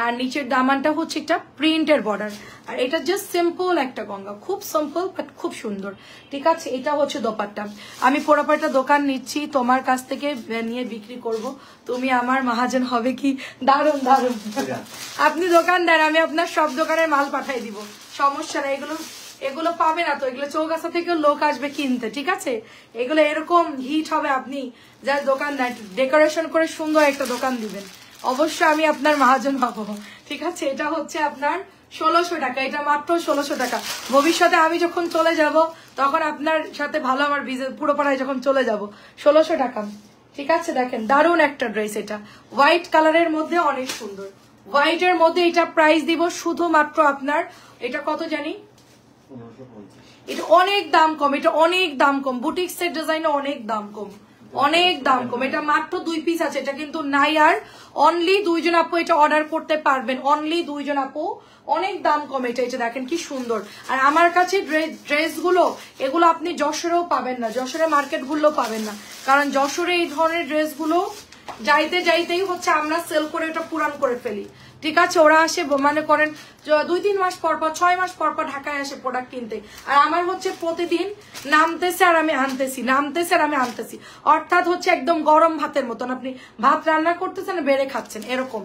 S1: আর নিচের দামানটা হচ্ছে একটা প্রিন্টের বর্ডার, আর এটা জাস্ট সিম্পল একটা গঙ্গা, খুব সিম্পল বাট খুব সুন্দর, ঠিক আছে? এটা হচ্ছে দোপাট্টা। আমি পোড়াপাটা দোকান নিচ্ছি, তোমার কাছ থেকে নিয়ে বিক্রি করব, তুমি আমার মহাজন হবে কি? দারুণ দারুণ। আপনি দোকান দেন, আমি আপনার সব দোকানের মাল পাঠাই দিব, সমস্যা না। এগুলো পাবে না তো, এগুলো চৌগাছা থেকে লোক আসবে কিনতে, ঠিক আছে? এগুলো এরকম হিট হবে, আপনি যার দোকান দেন ডেকোরেশন করে সুন্দর একটা দোকান দিবেন, অবশ্যই আমি আপনার মহাজন হবো, ঠিক আছে? এটা হচ্ছে আপনার 1600 টাকা, এটা মাত্র 1600 টাকা। ভবিষ্যতে আমি যখন চলে যাব তখন আপনার সাথে ভালো আমার বিজনেস পুরো পাড়ায় যখন চলে যাব, 1600 টাকা, ঠিক আছে? দেখেন দারুণ একটা ড্রেস, এটা হোয়াইট কালারের মধ্যে অনেক সুন্দর, হোয়াইটের মধ্যে এটা প্রাইস দিব শুধুমাত্র আপনার, এটা কত জানি, এটা অনেক দাম কম, এটা অনেক দাম কম, বুটিক্সের ডিজাইনে অনেক দাম কম, অনেক দাম কম। এটা মাত্র 2 পিস আছে, এটা কিন্তু নাই আর, অনলি 2 জন আপু এটা অর্ডার করতে পারবেন, অনলি 2 জন আপু, অনেক দাম কম এটা। এটা দেখেন কি সুন্দর। আর আমার কাছে ড্রেসগুলো এগুলো আপনি যশোরেও পাবেন না, যশোরের মার্কেট গুলোও পাবেন না, কারণ যশোরে এই ধরনের ড্রেসগুলো যাইতে যাইতেই হচ্ছে আমরা সেল করে এটা পুরান করে ফেলি, ঠিক আছে? ওরা আসে মনে করেন 2-3 মাস পর পর, 6 মাস পর পর ঢাকায় আসে প্রোডাক্ট কিনতে, আর আমার হচ্ছে প্রতিদিন নামতেছে আর আমি আনতেছি, নামতেছে আর আমি আনতেছি, অর্থাৎ হচ্ছে একদম গরম ভাতের মতন, আপনি ভাত রান্না করতেছেন বেড়ে খাচ্ছেন এরকম।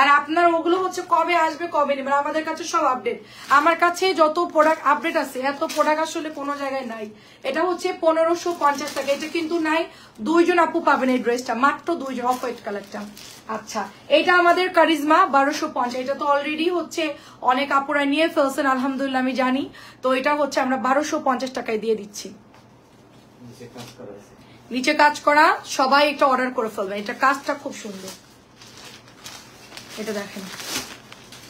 S1: আর আপনার ওগুলো হচ্ছে কবে আসবে কবে নেবেন, আমাদের কাছে সব আপডেট, আমার কাছে যত প্রোডাক্ট আপডেট আছে এত প্রোডাক্ট আসলে কোনো জায়গায় নাই। এটা হচ্ছে 1550 টাকা, এটা কিন্তু নাই, 2 জন আপু পাবেন এই ড্রেসটা, মাত্র 2 জন, অফ হোয়াইট কালারটা। আচ্ছা, এটা আমাদের কারিজমা 1250, এটা তো অলরেডি হচ্ছে অনেক আপুরা নিয়ে ফেলছেন আলহামদুলিল্লাহ, আমি জানি। তো এটা হচ্ছে আমরা 1250 টাকায় দিয়ে দিচ্ছি, নিচে কাজ করা, সবাই এটা অর্ডার করে ফেলবেন, এটা কাজটা খুব সুন্দর। এটা দেখেন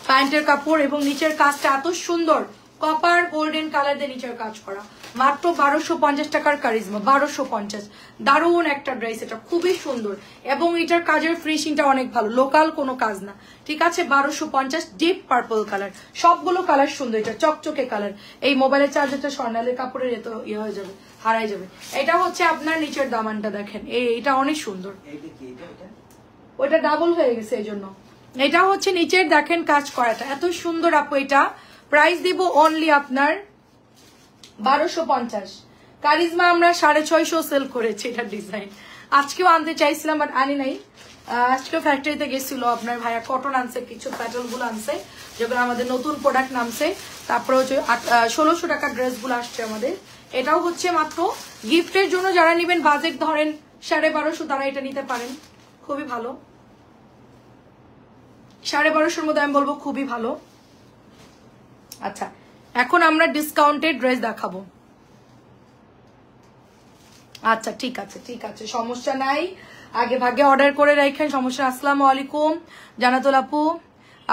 S1: প্যান্টের কাপড় এবং নিচের কাজটা এত সুন্দর, কপার গোল্ডেন কালার দিয়ে নিচের কাজ করা, মাত্র 1250 টাকার কারিজমা, 1250। দারুণ একটা ড্রেস, এটা খুবই সুন্দর এবং এটার কাজের ফিনিশিংটা অনেক ভালো, লোকাল কোনো কাজ না, ঠিক আছে? 1250, ডিপ পার্পল কালার, সবগুলো কালার সুন্দর, এটা চকচকে কালার। এই মোবাইলের চার্জারটা স্বর্ণালের কাপড়ের এত ইয়ে হয়ে যাবে, হারাই যাবে। এটা হচ্ছে আপনার নিচের দামানটা দেখেন, এটা অনেক সুন্দর, ওইটা ডাবল হয়ে গেছে এই জন্য। এটা হচ্ছে নিচের দেখেন কাজ করাটা এত সুন্দর আপু, এটা প্রাইস দিব অনলি আপনার 1250। কারিজমা আমরা 650 সেল করেছি, এটা ডিজাইন আজকেও আনতে চাইছিলাম বাট আনি নাই, আজকেও ফ্যাক্টরিতে গেছিল আপনার ভাইয়া, কটন আনছে, কিছু প্যাটার্ন গুলো আনছে যেগুলো আমাদের নতুন প্রোডাক্ট নামছে, তারপরে হচ্ছে 1600 টাকার ড্রেস গুলো আসছে আমাদের। এটাও হচ্ছে মাত্র গিফটের জন্য, যারা নেবেন বাজেট ধরেন 1250 তারা এটা নিতে পারেন, খুবই ভালো, 1250 মধ্যে আমি বলবো খুবই ভালো। আচ্ছা, এখন আমরা ডিসকাউন্টেড ড্রেস দেখাবো। আচ্ছা ঠিক আছে, ঠিক আছে, সমস্যা নাই, আগে ভাগে অর্ডার করে রাখেন, সমস্যা। আসসালামু আলাইকুম জানাতুল আপু,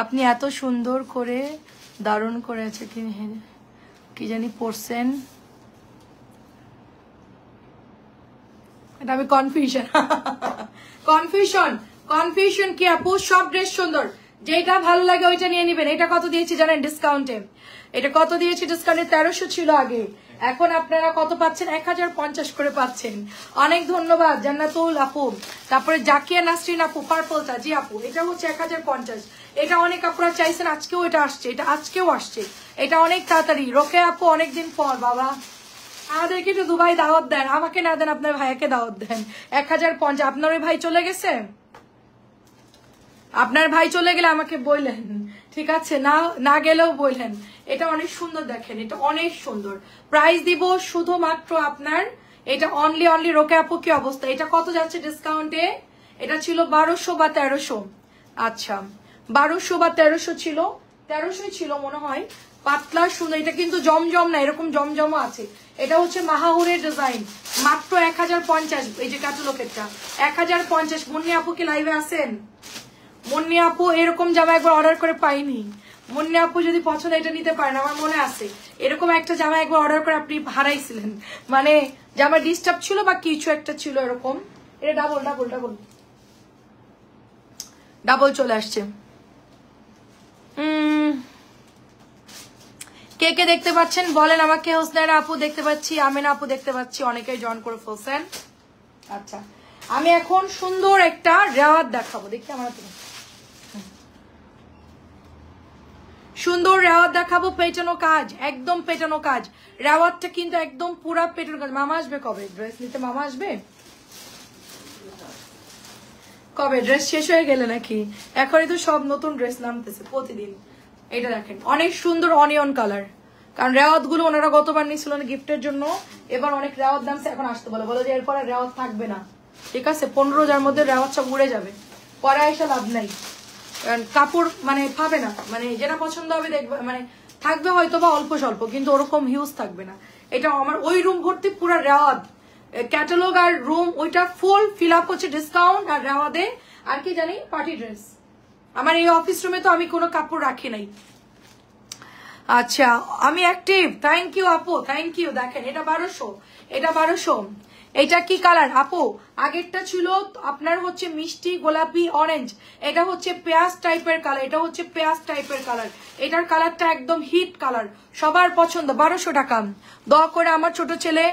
S1: আপনি এত সুন্দর করে দারুণ করেছে, কি জানি পড়ছেন, এটা আমি কনফিউশন কনফিউশন কি আপু? সব ড্রেস সুন্দর, যেটা ভালো লাগে ওইটা নিয়ে নিবেন। এটা কত দিয়েছি জানেন ডিসকাউন্টে? এটা কত দিয়েছি ডিসকাউন্টে? 1300 ছিল আগে, এখন আপনারা কত পাচ্ছেন? 1050 করে পাচ্ছেন। অনেক ধন্যবাদ জান্নাতুল আপু। তারপরে জাকিয়া নাসরিন আপু, পার্পলটা, জি আপু এটা হচ্ছে 1050। এটা অনেক আপুরা চাইছেন, আজকেও এটা আসছে, এটা আজকেও আসছে, এটা অনেক তাড়াতাড়ি। রোকে আপু অনেকদিন পর, বাবা আমাদেরকে একটু দুবাই দাওয়াত দেন, আমাকে না দেন আপনার ভাইয়াকে দাওয়াত দেন। 1050, আপনার ওই ভাই চলে গেছে, আপনার ভাই চলে গেলে আমাকে বললেন, ঠিক আছে? না গেলেও বললেন। এটা অনেক সুন্দর দেখেন, এটা অনেক সুন্দর। প্রাইস দিব শুধুমাত্র আপনার, এটা অনলি রোকে আপু কি অবস্থা? এটা কত যাচ্ছে ডিসকাউন্টে? এটা ছিল 1200 বা 1300, আচ্ছা 1200 বা 1300 ছিল, 1300 ছিল মনে হয়। পাতলা সুন্দর, এটা কিন্তু জমজম না, এরকম জমজমও আছে। এটা হচ্ছে মাহাউরের ডিজাইন, মাত্র 1050। এই যে কাটলোকেরটা 1050। মুন্নি আপু কি লাইভে আছেন? মুন্নি আপু এরকম জামা একবার অর্ডার করে পাইনি, মুন্নি আপু যদি পছন্দ এটা নিতে পারেন, আমার মনে আছে এরকম একটা জামা একবার অর্ডার করে আপনি হারাইছিলেন, মানে জামা ডিস্টার্ব ছিল বা কিছু একটা ছিল এরকম। এটা ডাবল ডাবল ডাবল ডাবল চলে আসছে। কে কে দেখতে পাচ্ছেন বলেন আমাকে। হোসনাইরা আপু দেখতে পাচ্ছি, আমিনা আপু দেখতে পাচ্ছি, অনেকেই জয়েন করে ফেলছেন। আচ্ছা আমি এখন সুন্দর একটা রেওয়াত দেখাবো, দেখি আমার হাতে সুন্দর রেওয়াত দেখাবো, পেটানো কাজ, একদম পেটানো কাজ। রেওয়াতটা কিন্তু একদম পুরা পেটানো কাজ। মামা আসবে কবে ড্রেস নিতে? মামা আসবে কবে? ড্রেস শেষ হয়ে গেলে নাকি? এখনই তো সব নতুন ড্রেস নামতেছে প্রতিদিন। এটা দেখেন অনেক সুন্দর অনিয়ন কালার, কারণ রেওয়াত গুলো ওনারা গতবার নিয়েছিল না গিফটের জন্য, এবার অনেক রেওয়াত নামছে, এখন আসতে বলো যে এরপরে রেওয়াত থাকবে না, ঠিক আছে? 15 মধ্যে রেওয়াত সব উড়ে যাবে, পরে এসে লাভ নাই, কাপড় মানে পাবে না, মানে যেটা পছন্দ হবে দেখবে, মানে থাকবে হয়তো বা অল্প স্বল্প, কিন্তু ওরকম হিউজ থাকবে না। এটা আমার ওই রুম ভর্তি পুরো রেওয়াত ক্যাটালগ, আর রুম ওইটা ফুল ফিল আপ হচ্ছে ডিসকাউন্ট আর রেওয়াদে। আর কি জানি পার্টি ড্রেস। আমার এই অফিস রুমে তো আমি কোনো কাপড় রাখি নাই। আচ্ছা আমি অ্যাক্টিভ, থ্যাংক ইউ আপু, থ্যাংক ইউ। দেখেন এটা 1200, এটা 1200। এটা কি কালার আপু? আগেরটা ছিল আপনার হচ্ছে মিষ্টি গোলাপি অরেঞ্জ, এটা হচ্ছে পেঁয়াজ টাইপের কালার, এটা হচ্ছে পেঁয়াজ টাইপের কালার। এটার কালারটা একদম হিট কালার, সবার পছন্দ। 1200 টাকা। দয়া করে, আমার ছোট ছেলে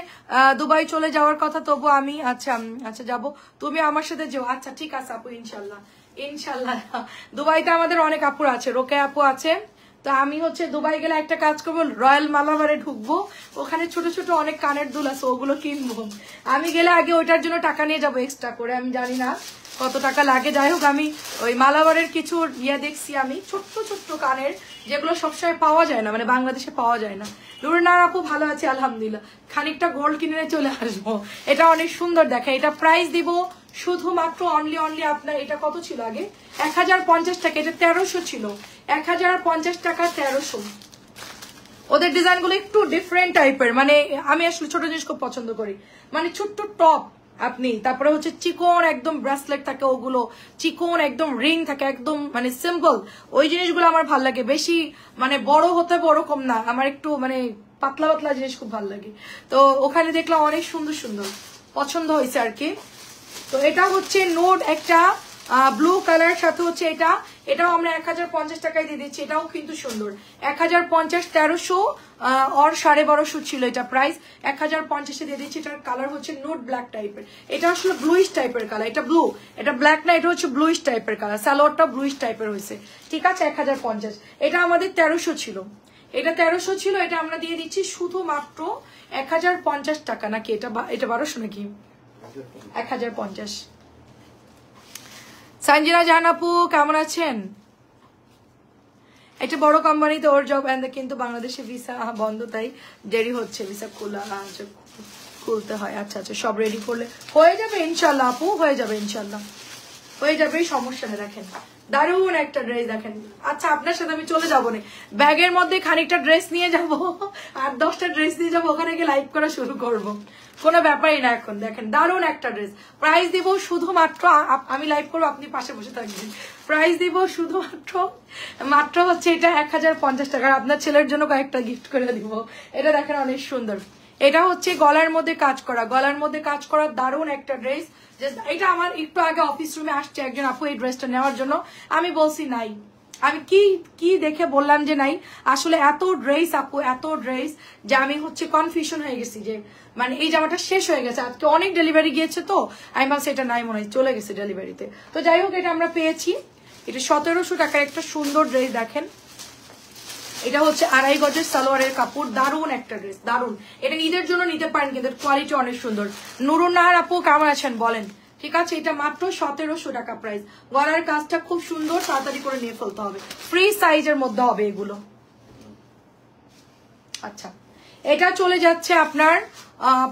S1: দুবাই চলে যাওয়ার কথা, তবু আমি আচ্ছা আচ্ছা যাবো, তুমি আমার সাথে যেও। আচ্ছা ঠিক আছে আপু, ইনশাল্লাহ ইনশাল্লাহ। দুবাইতে আমাদের অনেক আপুর আছে, রোকে আপু আছে। তো আমি হচ্ছে দুবাই গেলে একটা কাজ করবো, রয়্যাল মালাবারে ঢুকবো, ওখানে ছোট ছোট অনেক কানের দুল আছে, ওগুলো কিনবো। আমি গেলে আগে ওইটার জন্য টাকা নিয়ে যাবো এক্সট্রা করে, আমি জানি না কত টাকা লাগে। যাই হোক আমি ওই মালাবারের কিছু ইয়ে দেখছি আমি, ছোট্ট ছোট্ট কানের, যেগুলো সবসময় পাওয়া যায় না, মানে বাংলাদেশে পাওয়া যায় না। লুরনার আপু ভালো আছে আলহামদুলিল্লাহ, খানিকটা গোল্ড কিনে চলে আসবো। এটা অনেক সুন্দর দেখে, এটা প্রাইস দিব শুধুমাত্র অনলি আপনার, এটা কত ছিল আগে? 1050 টাকা, এটা 1300 ছিল। 1050 টাকা 1300। ওদের ডিজাইন গুলো একটু ডিফারেন্ট টাইপের, মানে আমি আসলে ছোট জিনিস খুব পছন্দ করি, মানে ছোট্ট টপ আপনি, তারপরে হচ্ছে চিকন একদম ব্রেসলেট থাকে, ওগুলো চিকন একদম রিং থাকে, একদম মানে সিম্পল, ওই জিনিসগুলো আমার ভাল লাগে বেশি। মানে বড় হতে বড় কম না, আমার একটু মানে পাতলা পাতলা জিনিস খুব ভাল লাগে। তো ওখানে দেখলাম অনেক সুন্দর সুন্দর, পছন্দ হয়েছে আর কি। তো এটা হচ্ছে নোট একটা ব্লু কালার সাথে হচ্ছে এটা, এটাও আমরা 1050 টাকায় দিয়ে দিচ্ছি। এটাও কিন্তু সুন্দর, 1050, 1300 আর 1250 ছিল এটা প্রাইস, 1050 দিয়ে দিচ্ছি। এটার কালার হচ্ছে নোট ব্ল্যাক টাইপের, এটা আসলে ব্লুইশ টাইপের কালার, এটা ব্লু, এটা ব্ল্যাক না, এটা হচ্ছে ব্লুইশ টাইপের কালার, সালোয়ারটা ব্লুইশ টাইপের হয়েছে, ঠিক আছে? 1050, এটা আমাদের 1300 ছিল, এটা 1300 ছিল, এটা আমরা দিয়ে দিচ্ছি শুধুমাত্র 1050 টাকা। নাকি এটা 1200 নাকি? 1050। সঞ্জিনা জাহান আপু কেমন আছেন? একটা বড় কোম্পানিতে ওর জব, কিন্তু বাংলাদেশে ভিসা বন্ধ, তাই দেরি হচ্ছে ভিসা খুলতে হয়। আচ্ছা আচ্ছা, সব রেডি করলে হয়ে যাবে ইনশাল্লাহ আপু, হয়ে যাবে ইনশাল্লাহ, হয়ে যাবে, সমস্যা নেই। দেখেন দারুণ একটা ড্রেস দেখেন। আচ্ছা আপনার সাথে আমি চলে যাবো না, ব্যাগের মধ্যে খানিকটা ড্রেস নিয়ে যাব, আর 10টা ড্রেস নিয়ে যাবো, ওখানে গিয়ে লাইভ করা শুরু করব, কোনো ব্যাপারই না। এখন দেখেন দারুণ একটা ড্রেস, প্রাইস দিব শুধুমাত্র, আমি লাইভ করবো আপনি পাশে বসে থাকবেন, প্রাইস দিব শুধুমাত্র হচ্ছে এটা 1050 টাকা। আপনার ছেলের জন্য কয়েকটা গিফট করে দিব। এটা দেখেন অনেক সুন্দর, এটা হচ্ছে গলার মধ্যে কাজ করা, গলার মধ্যে কাজ করা দারুণ একটা ড্রেস। এটা আমার একটু আগে অফিস রুমে আসছে একজন আপু এই ড্রেসটা নেওয়ার জন্য, আমি বলছি নাই, আমি কি দেখে বললাম যে নাই, আসলে এত ড্রেস আপু, এত ড্রেস যে আমি হচ্ছে কনফিউশন হয়ে গেছি, যে মানে এই জামাটা শেষ হয়ে গেছে, আজকে অনেক ডেলিভারি গিয়েছে, তো আমি ভাবছি এটা নাই, মনে হয় চলে গেছে ডেলিভারিতে। তো যাই হোক এটা আমরা পেয়েছি, এটা 1700 টাকার একটা সুন্দর ড্রেস দেখেন। এটা হচ্ছে 2.5 গজের সালোয়ারের কাপড়, দারুণ একটা ড্রেস, দারুণ। এটা ঈদের জন্য নিতে পারেন, কিন্তু কোয়ালিটি অনেক সুন্দর। নুরুন্নাহার আপু কেমন আছেন বলেন? ঠিক আছে, এটা মাত্র 1700 টাকা প্রাইস। গলার কাজটা খুব সুন্দর, তাড়াতাড়ি করে নিয়ে ফেলতে হবে, ফ্রি সাইজের মধ্যে হবে এগুলো। আচ্ছা এটা চলে যাচ্ছে আপনার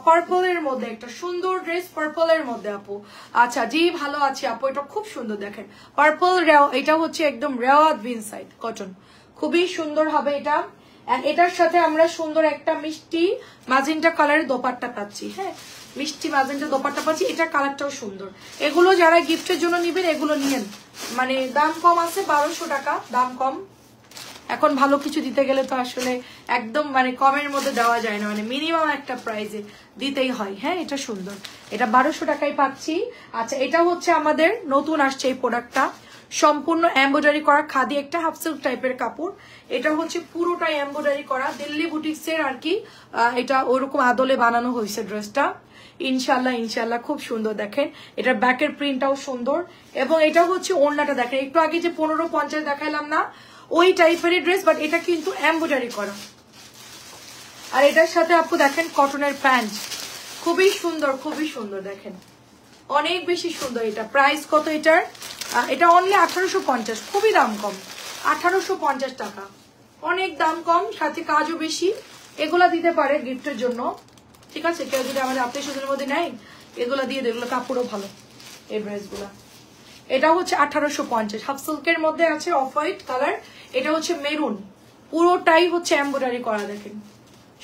S1: পার্পলের মধ্যে, একটা সুন্দর ড্রেস পার্পলের মধ্যে আপু। আচ্ছা জি ভালো আছে আপু, এটা খুব সুন্দর দেখেন, পার্পল এটা হচ্ছে একদম রেওয়াত ইনসাইড কটন, খুবই সুন্দর হবে এটা। এটার সাথে আমরা সুন্দর একটা মিষ্টি ম্যাজেন্টা কালারের দোপাট্টা পাচ্ছি, হ্যাঁ মিষ্টি ম্যাজেন্টা দোপাট্টা পাচ্ছি, এটা কালারটাও সুন্দর। এগুলো যারা গিফটের জন্য নিবেন এগুলো নিয়েন, মানে দাম কম আছে, 1200 টাকা দাম কম। এখন ভালো কিছু দিতে গেলে তো আসলে একদম মানে কমের মধ্যে দেওয়া যায় না, মানে মিনিমাম একটা প্রাইজে দিতেই হয়। হ্যাঁ এটা সুন্দর, এটা 1200 টাকায় পাচ্ছি। আচ্ছা এটা হচ্ছে আমাদের নতুন আসছে এই প্রোডাক্টটা, সম্পূর্ণ এমব্রয়ডারি করা খাদি একটা হাফ সিল্ক টাইপের কাপড়। এটা হচ্ছে পুরোটাই এমব্রয়ডারি করা, দিল্লি বুটিক্সের আর কি। এটা ওরকম আদলে বানানো হয়েছে ড্রেসটা। ইনশাল্লাহ ইনশাল্লাহ খুব সুন্দর। দেখেন এটার ব্যাকের প্রিন্টটাও সুন্দর, এবং এটা হচ্ছে ওড়নাটা দেখেন, একটু আগে যে 1550 দেখাইলাম না ওই টাইপের ড্রেস, বাট এটা কিন্তু এমব্রয়ডারি করা। আর এটার সাথে আপু দেখেন কটনের প্যান্ট, খুবই সুন্দর খুবই সুন্দর, দেখেন অনেক বেশি সুন্দর। এটা প্রাইস কত এটার? এটা অনলি 1850, খুবই দাম কম, 1850 টাকা, অনেক দাম কম, সাথে কাজও বেশি। এগুলা দিতে পারে গিফটের জন্য, ঠিক আছে? কেউ যদি আমাদের আত্মীয় স্বজনের মধ্যে নেয় এগুলা দিয়ে দেয়, এগুলো কাপড়ও ভালো এই ড্রেসগুলা। এটা হচ্ছে 1850, হাফ সিল্কের মধ্যে আছে অফ হোয়াইট কালার। এটা হচ্ছে মেরুন, পুরোটাই হচ্ছে এমব্রয়ডারি করা, দেখেন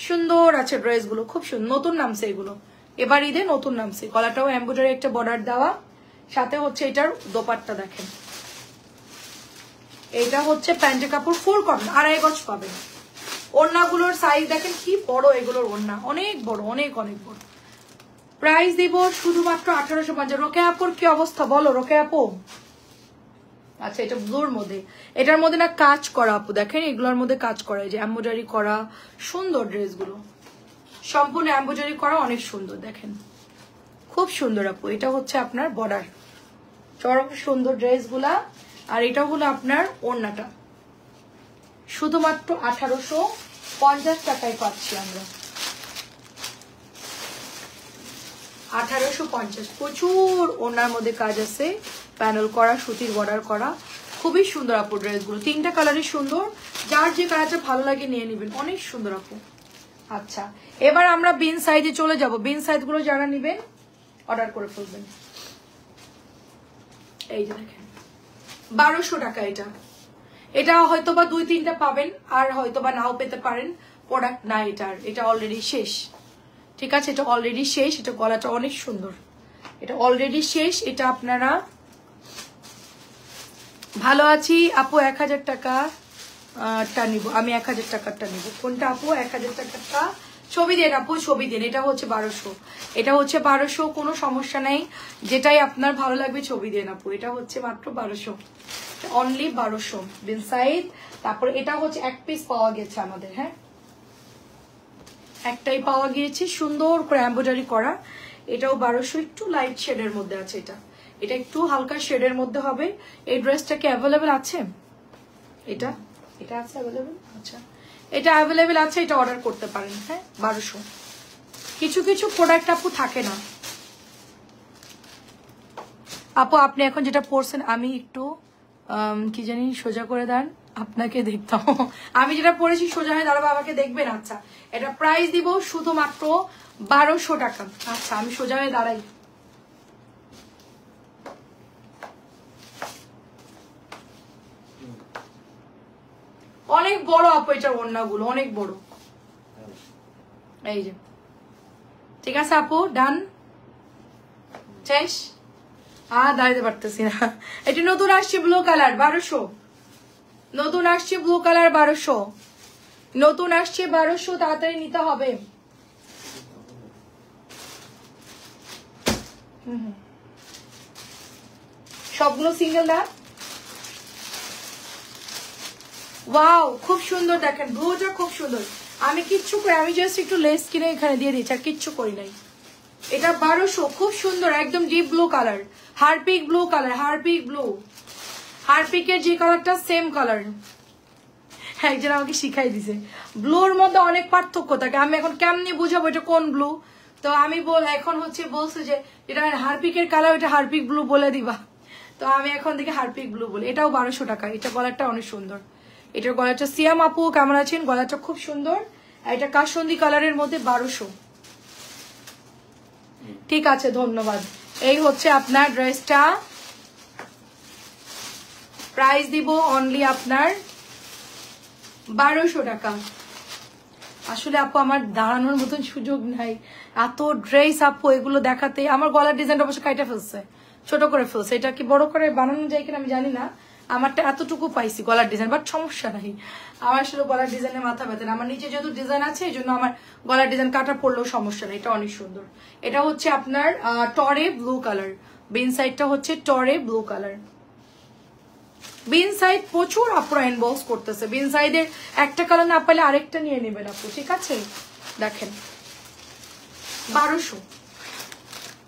S1: সুন্দর আছে ড্রেসগুলো, খুব সুন্দর, নতুন নামছে এগুলো, এবার ঈদে নতুন নামছে। গলাটাও এমব্রয়ডারি একটা বর্ডার দেওয়া, সাথে হচ্ছে এটার দোপাট্টা দেখেন। এটা হচ্ছে প্যান্টের কাপড়, ফুল কটন, 2.5 গজ পাবেন। ওড়নাগুলোর সাইজ দেখেন কি বড়, এগুলোর ওড়না অনেক বড়, অনেক অনেক বড়। প্রাইস দিব শুধুমাত্র 1850। রোকেয়া আপুর কি অবস্থা বলো রোকেয়া আপু? আচ্ছা এটা ব্লুর মধ্যে, এটার মধ্যে না কাজ করা আপু, দেখেন এগুলোর মধ্যে কাজ করা, এই যে এমব্রয়ডারি করা, সুন্দর ড্রেসগুলো সম্পূর্ণ এমব্রয়ডারি করা, অনেক সুন্দর, দেখেন খুব সুন্দর আপু। এটা হচ্ছে আপনার বর্ডার, চরম সুন্দর ড্রেসগুলা। আর এটা হলো আপনার ওড়নাটা, শুধুমাত্র 1850 টাকায় পাচ্ছি আমরা, 1850। প্রচুর ওড়নার মধ্যে কাজ আছে, প্যানেল করা, সুতির বর্ডার করা, খুবই সুন্দর আপু ড্রেসগুলো। 3টা কালারই সুন্দর, যার যে কালারটা ভালো লাগে নিয়ে নেবেন, অনেক সুন্দর আপু। আচ্ছা এবার আমরা বিন সাইজে চলে যাব। বিন সাইজ গুলো যারা নেবেন অর্ডার করে ফেলবেন। এই যে দেখেন 1200 টাকা এটা। এটা হয়তোবা 2-3টা পাবেন, আর হয়তোবা নাও পেতে পারেন, প্রোডাক্ট না এটার, এটা অলরেডি শেষ, ঠিক আছে? এটা অলরেডি শেষ। এটা গলাটা অনেক সুন্দর, এটা অলরেডি শেষ। এটা আপনারা ভালো আছি আপু 1000 টাকা টা নিব আমি, 1000 টাকারটা নিব। কোনটা আপু? 1000 টাকারটা ছবি দেন আপু, ছবি দেন। এটা হচ্ছে 1200, এটা হচ্ছে 1200, কোনো সমস্যা নেই, যেটাই আপনার ভালো লাগবে ছবি দেন আপু। এটা হচ্ছে মাত্র 1200, অনলি 1200 বিন সাইড। তারপর এটা হচ্ছে এক পিস পাওয়া গেছে আমাদের, হ্যাঁ একটাই পাওয়া গিয়েছে, সুন্দর করে এমব্রয়ডারি করা। এটাও 1200, একটু লাইট শেডের মধ্যে আছে। এটা এটা একটু হালকা শেডের মধ্যে হবে। এই ড্রেসটা কি অ্যাভেলেবেল আছে? এটা এটা আছে অ্যাভেলেবেল? আচ্ছা এটা অ্যাভেলেবেল আছে, এটা অর্ডার করতে পারেন। হ্যাঁ 1200। কিছু কিছু প্রোডাক্ট আপু থাকে না আপু। আপনি এখন যেটা পরছেন, আমি একটু কি জানি সোজা করে দেন, আপনাকে দেখতাম। আমি যেটা পরেছি সোজা হয়ে দাঁড়াবো, আমাকে দেখবেন। আচ্ছা এটা প্রাইস দিব শুধুমাত্র 1200 টাকা। আচ্ছা আমি সোজা হয়ে দাঁড়াই। অনেক বড় আপু এটার ওড়নাগুলো, অনেক বড়। এই যে ঠিক আছে আপু, ডান শেষ। দাঁড়াতে পারতেছি না। এটা নতুন আসছে ব্লু কালার, 1200। নতুন আসছে ব্লু কালার, 1200। নতুন আসছে 1200, তাড়াতাড়ি নিতে হবে। সবগুলো সিঙ্গেল না? ওয়াও খুব সুন্দর, দেখেন ব্লুটা খুব সুন্দর। আমি কিচ্ছু করি, আমি জাস্ট একটু লেস কিনে এখানে দিয়ে দিচ্ছি, আর কিচ্ছু করি নাই। এটা 1200, খুব সুন্দর, একদম deep blue colour, Harpic blue colour, Harpic blue, হারপিকের যে কালারটা সেম কালার। একজন আমাকে শিখাই দিছে, ব্লুর মধ্যে অনেক পার্থক্য থাকে। আমি এখন কেমনি বুঝাবো এটা কোন ব্লু? তো আমি এখন হচ্ছে বলছে যে এটা হারপিকের কালার, এটা হারপিক ব্লু বলে দিবা। তো আমি এখন দেখি হারপিক ব্লু বলে। এটাও 1200 টাকা। এটা গলারটা অনেক সুন্দর। এটার গলাটা সিয়াম আপু কেমন আছেন? গলাটা খুব সুন্দর। এটা কাশন্দি কালারের মধ্যে 1200। ঠিক আছে ধন্যবাদ। এই হচ্ছে আপনার ড্রেসটা, প্রাইস দিব অনলি আপনার 1200 টাকা। আসলে আপু আমার দাঁড়ানোর মতন সুযোগ নাই, এত ড্রেস আপু এগুলো দেখাতে। আমার গলার ডিজাইনটা অবশ্য কাইটা ফেলছে, ছোট করে ফেলছে। এটা কি বড় করে বানানো যায় কিনা আমি জানি না। আমারটা এতটুকু পাইছি গলার ডিজাইন, বাট সমস্যা নাই। আমার আসলে গলার ডিজাইনে মাথা ব্যথা না। আমার নিচে যেহেতু ডিজাইন আছে, এই জন্য আমার গলার ডিজাইন কাটা পড়লেও সমস্যা নেই। এটা অনেক সুন্দর। এটা হচ্ছে আপনার টরে ব্লু কালার, বিন সাইডটা হচ্ছে টরে ব্লু কালার। বিন সাইড প্রচুর আপুরা ইনবক্স করতেছে, বিন সাইডের একটা কালার না পেলে আরেকটা নিয়ে নেবেন আপু, ঠিক আছে? দেখেন 1200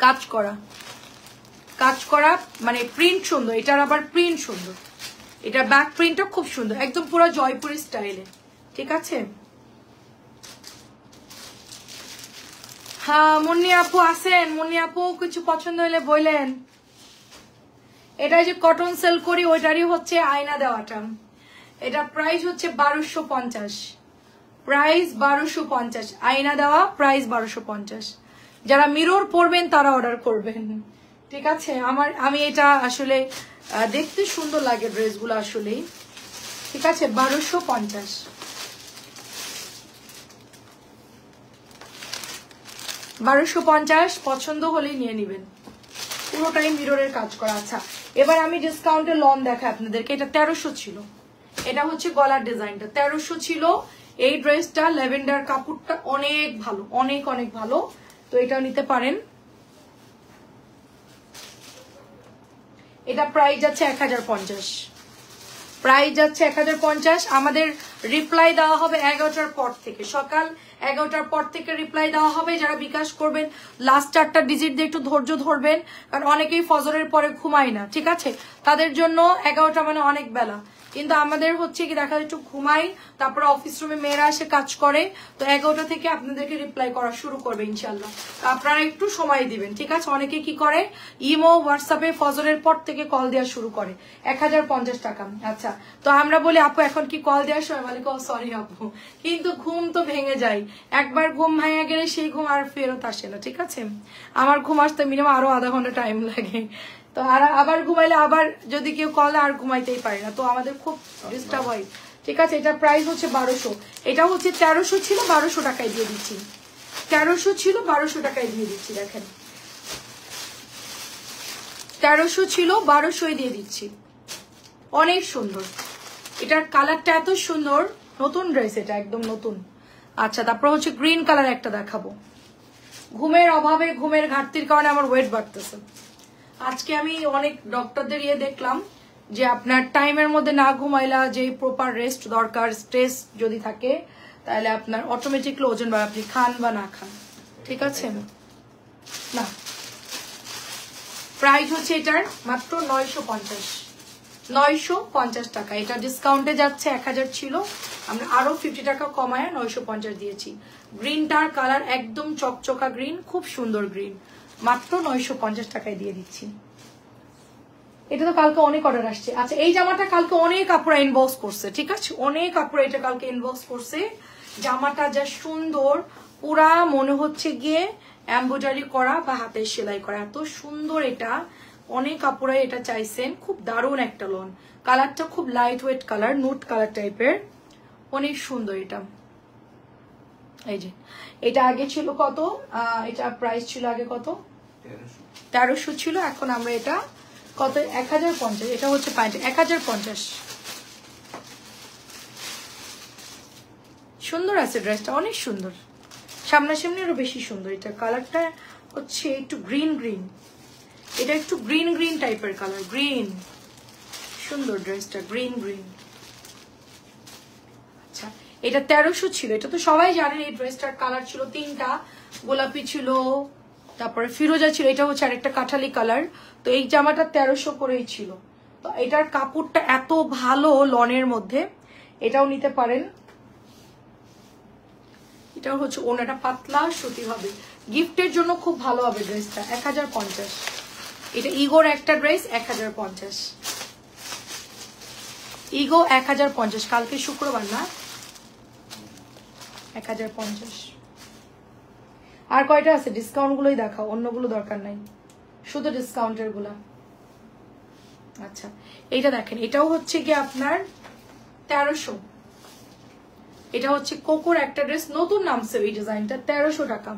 S1: কাজ করা, কাজ করা, মানে প্রিন্ট সুন্দর, এটার আবার প্রিন্ট সুন্দর, এটা ব্যাক প্রিন্টটা খুব সুন্দর, একদম পুরো জয়পুরি স্টাইলে, ঠিক আছে? হ্যাঁ মুন্নি আপু আসেন, মুন্নি আপু কিছু পছন্দ হলে বললেন। এটা যে কটন সেল করি ওইটারই হচ্ছে আয়না দেওয়াটা, এটা প্রাইস হচ্ছে 1250, প্রাইস 1250, আয়না দেওয়া প্রাইস 1250। যারা মিরর পরবেন তারা অর্ডার করবেন, ঠিক আছে? আমি এটা আসলে দেখতে সুন্দর লাগে ড্রেসগুলো আসলেই, ঠিক আছে? 1250, 1250 পছন্দ হলেই নিয়ে নেবেন, পুরোটাই মিররের কাজ করা। আচ্ছা এবার আমি ডিসকাউন্টের লন দেখাই আপনাদেরকে। এটা 1300 ছিল, এটা হচ্ছে গলার ডিজাইনটা 1300 ছিল। এই ড্রেসটা ল্যাভেন্ডার কাপড়টা অনেক ভালো, অনেক অনেক ভালো, তো এটাও নিতে পারেন। এটা প্রাইস যাচ্ছে 1050, প্রাইস যাচ্ছে 1050। আমাদের রিপ্লাই দেওয়া হবে 11টার পর থেকে, সকাল 11টার পর থেকে রিপ্লাই দেওয়া হবে। যারা বিকাশ করবেন লাস্ট 4টা ডিজিট দিয়ে একটু ধৈর্য ধরবেন, কারণ অনেকেই ফজরের পরে ঘুমায় না, ঠিক আছে? তাদের জন্য 11টা মানে অনেক বেলা, কিন্তু আমাদের হচ্ছে কি দেখা একটু ঘুমাই, তারপরে অফিস রুমে মেয়েরা এসে কাজ করে, তো 11টা থেকে আপনাদেরকে রিপ্লাই করা শুরু করবে ইনশাল্লাহ। আপনারা একটু সময় দিবেন, ঠিক আছে? অনেকে কি করে ইমো হোয়াটসঅ্যাপে ফজরের পর থেকে কল দেওয়া শুরু করে, 1050 টাকা। আচ্ছা তো আমরা বলি আপু এখন কি কল দেওয়ার সময়, বলে সরি আপু, কিন্তু ঘুম তো ভেঙে যায়, একবার ঘুম ভেঙে গেলে সেই ঘুম আর ফেরত আসে না, ঠিক আছে? আমার ঘুম আসতে মিনিমাম আরো আধা ঘন্টা টাইম লাগে, তো আর আবার ঘুমাইলে আবার যদি কেউ কল আর ঘুমাইতেই পারে না, তো আমাদের খুব ডিস্টার্ব হয়, ঠিক আছে? এটা প্রাইস হচ্ছে 1200, এটা হচ্ছে 1300 ছিল, 1200 টাকায় দিয়ে দিচ্ছি, 1300 ছিল 1200 টাকায় দিয়ে দিচ্ছি। দেখেন 1300 ছিল 1200 দিয়ে দিচ্ছি, অনেক সুন্দর, এটার কালারটা এত সুন্দর, নতুন ড্রেস, এটা একদম নতুন। আচ্ছা তারপর হচ্ছে গ্রিন কালার একটা দেখাবো। ঘুমের অভাবে, ঘুমের ঘাটতির কারণে আমার ওয়েট বাড়তেছে। আজকে আমি অনেক ডক্টরদের দেখলাম যে আপনার টাইমের মধ্যে না ঘুমাইলা, যে প্রপার রেস্ট দরকার, স্ট্রেস যদি থাকে তাহলে আপনার অটোমেটিকলি ওজন বাড়ে, আপনি খান বা না খান, ঠিক আছে? না প্রাইস হচ্ছে এটার মাত্র 950 টাকা, এটা ডিসকাউন্টে যাচ্ছে 1000 ছিল, আমরা আরো 50 টাকা কমায় 950 দিয়েছি। গ্রিনটার কালার একদম চকচকা গ্রিন, খুব সুন্দর গ্রিন, মাত্র 950 টাকায় দিয়ে দিচ্ছি। এটা তো কালকে অনেক অর্ডার আসছে। আচ্ছা এই জামাটা কালকে অনেক আপুরা ইনবক্স করছে, ঠিক আছে? অনেক আপুরা এটা কালকে ইনবক্স করছে, জামাটা যা সুন্দর, পুরা মনে হচ্ছে গিয়ে এমব্রয়ডারি করা বা হাতের সেলাই করা, এত সুন্দর এটা। অনেক আপুরাই এটা চাইছেন, খুব দারুণ একটা লোন, কালারটা খুব লাইট ওয়েট কালার, নুট কালার টাইপের, অনেক সুন্দর এটা। এই যে এটা আগে ছিল কত, এটা প্রাইস ছিল আগে কত, 1300 ছিল, এখন আমরা এটা কত 1050, এটা হচ্ছে 1050। সুন্দর আছে ড্রেসটা, অনেক সুন্দর, সামনাসামনি আরো বেশি সুন্দর। এটা কালারটা হচ্ছে একটু গ্রিন গ্রিন, এটা একটু গ্রিন গ্রিন টাইপের কালার, গ্রিন, সুন্দর ড্রেসটা গ্রিন গ্রিন। আচ্ছা এটা 1300 ছিল, এটা তো সবাই জানেন। এই ড্রেসটার কালার ছিল 3টা, গোলাপি ছিল, তারপরে ফিরোজা ছিল, এটা হচ্ছে আরেকটা কাঠালি কালার। তো এই জামাটা 1300 করেই ছিল, তো এটার কাপড়টা এত ভালো লনের মধ্যে, এটাও নিতে পারেন। এটা হচ্ছে ওনাটা পাতলা সুতি হবে, গিফটের জন্য খুব ভালো হবে ড্রেসটা। 1050, এটা ইগোর একটা ড্রেস 1050, ইগো 1050, কালকে শুক্রবার না, 1050। আর কয়টা আছে? ডিসকাউন্ট গুলোই দেখাও, অন্যগুলো দরকার নাই, শুধু ডিসকাউন্টের গুলা। আচ্ছা এইটা দেখেন, এটাও হচ্ছে কি আপনার 1300, এটা হচ্ছে কোকোর একটা ড্রেস, নতুন নামছে এই ডিজাইনটা, 1300 টাকা।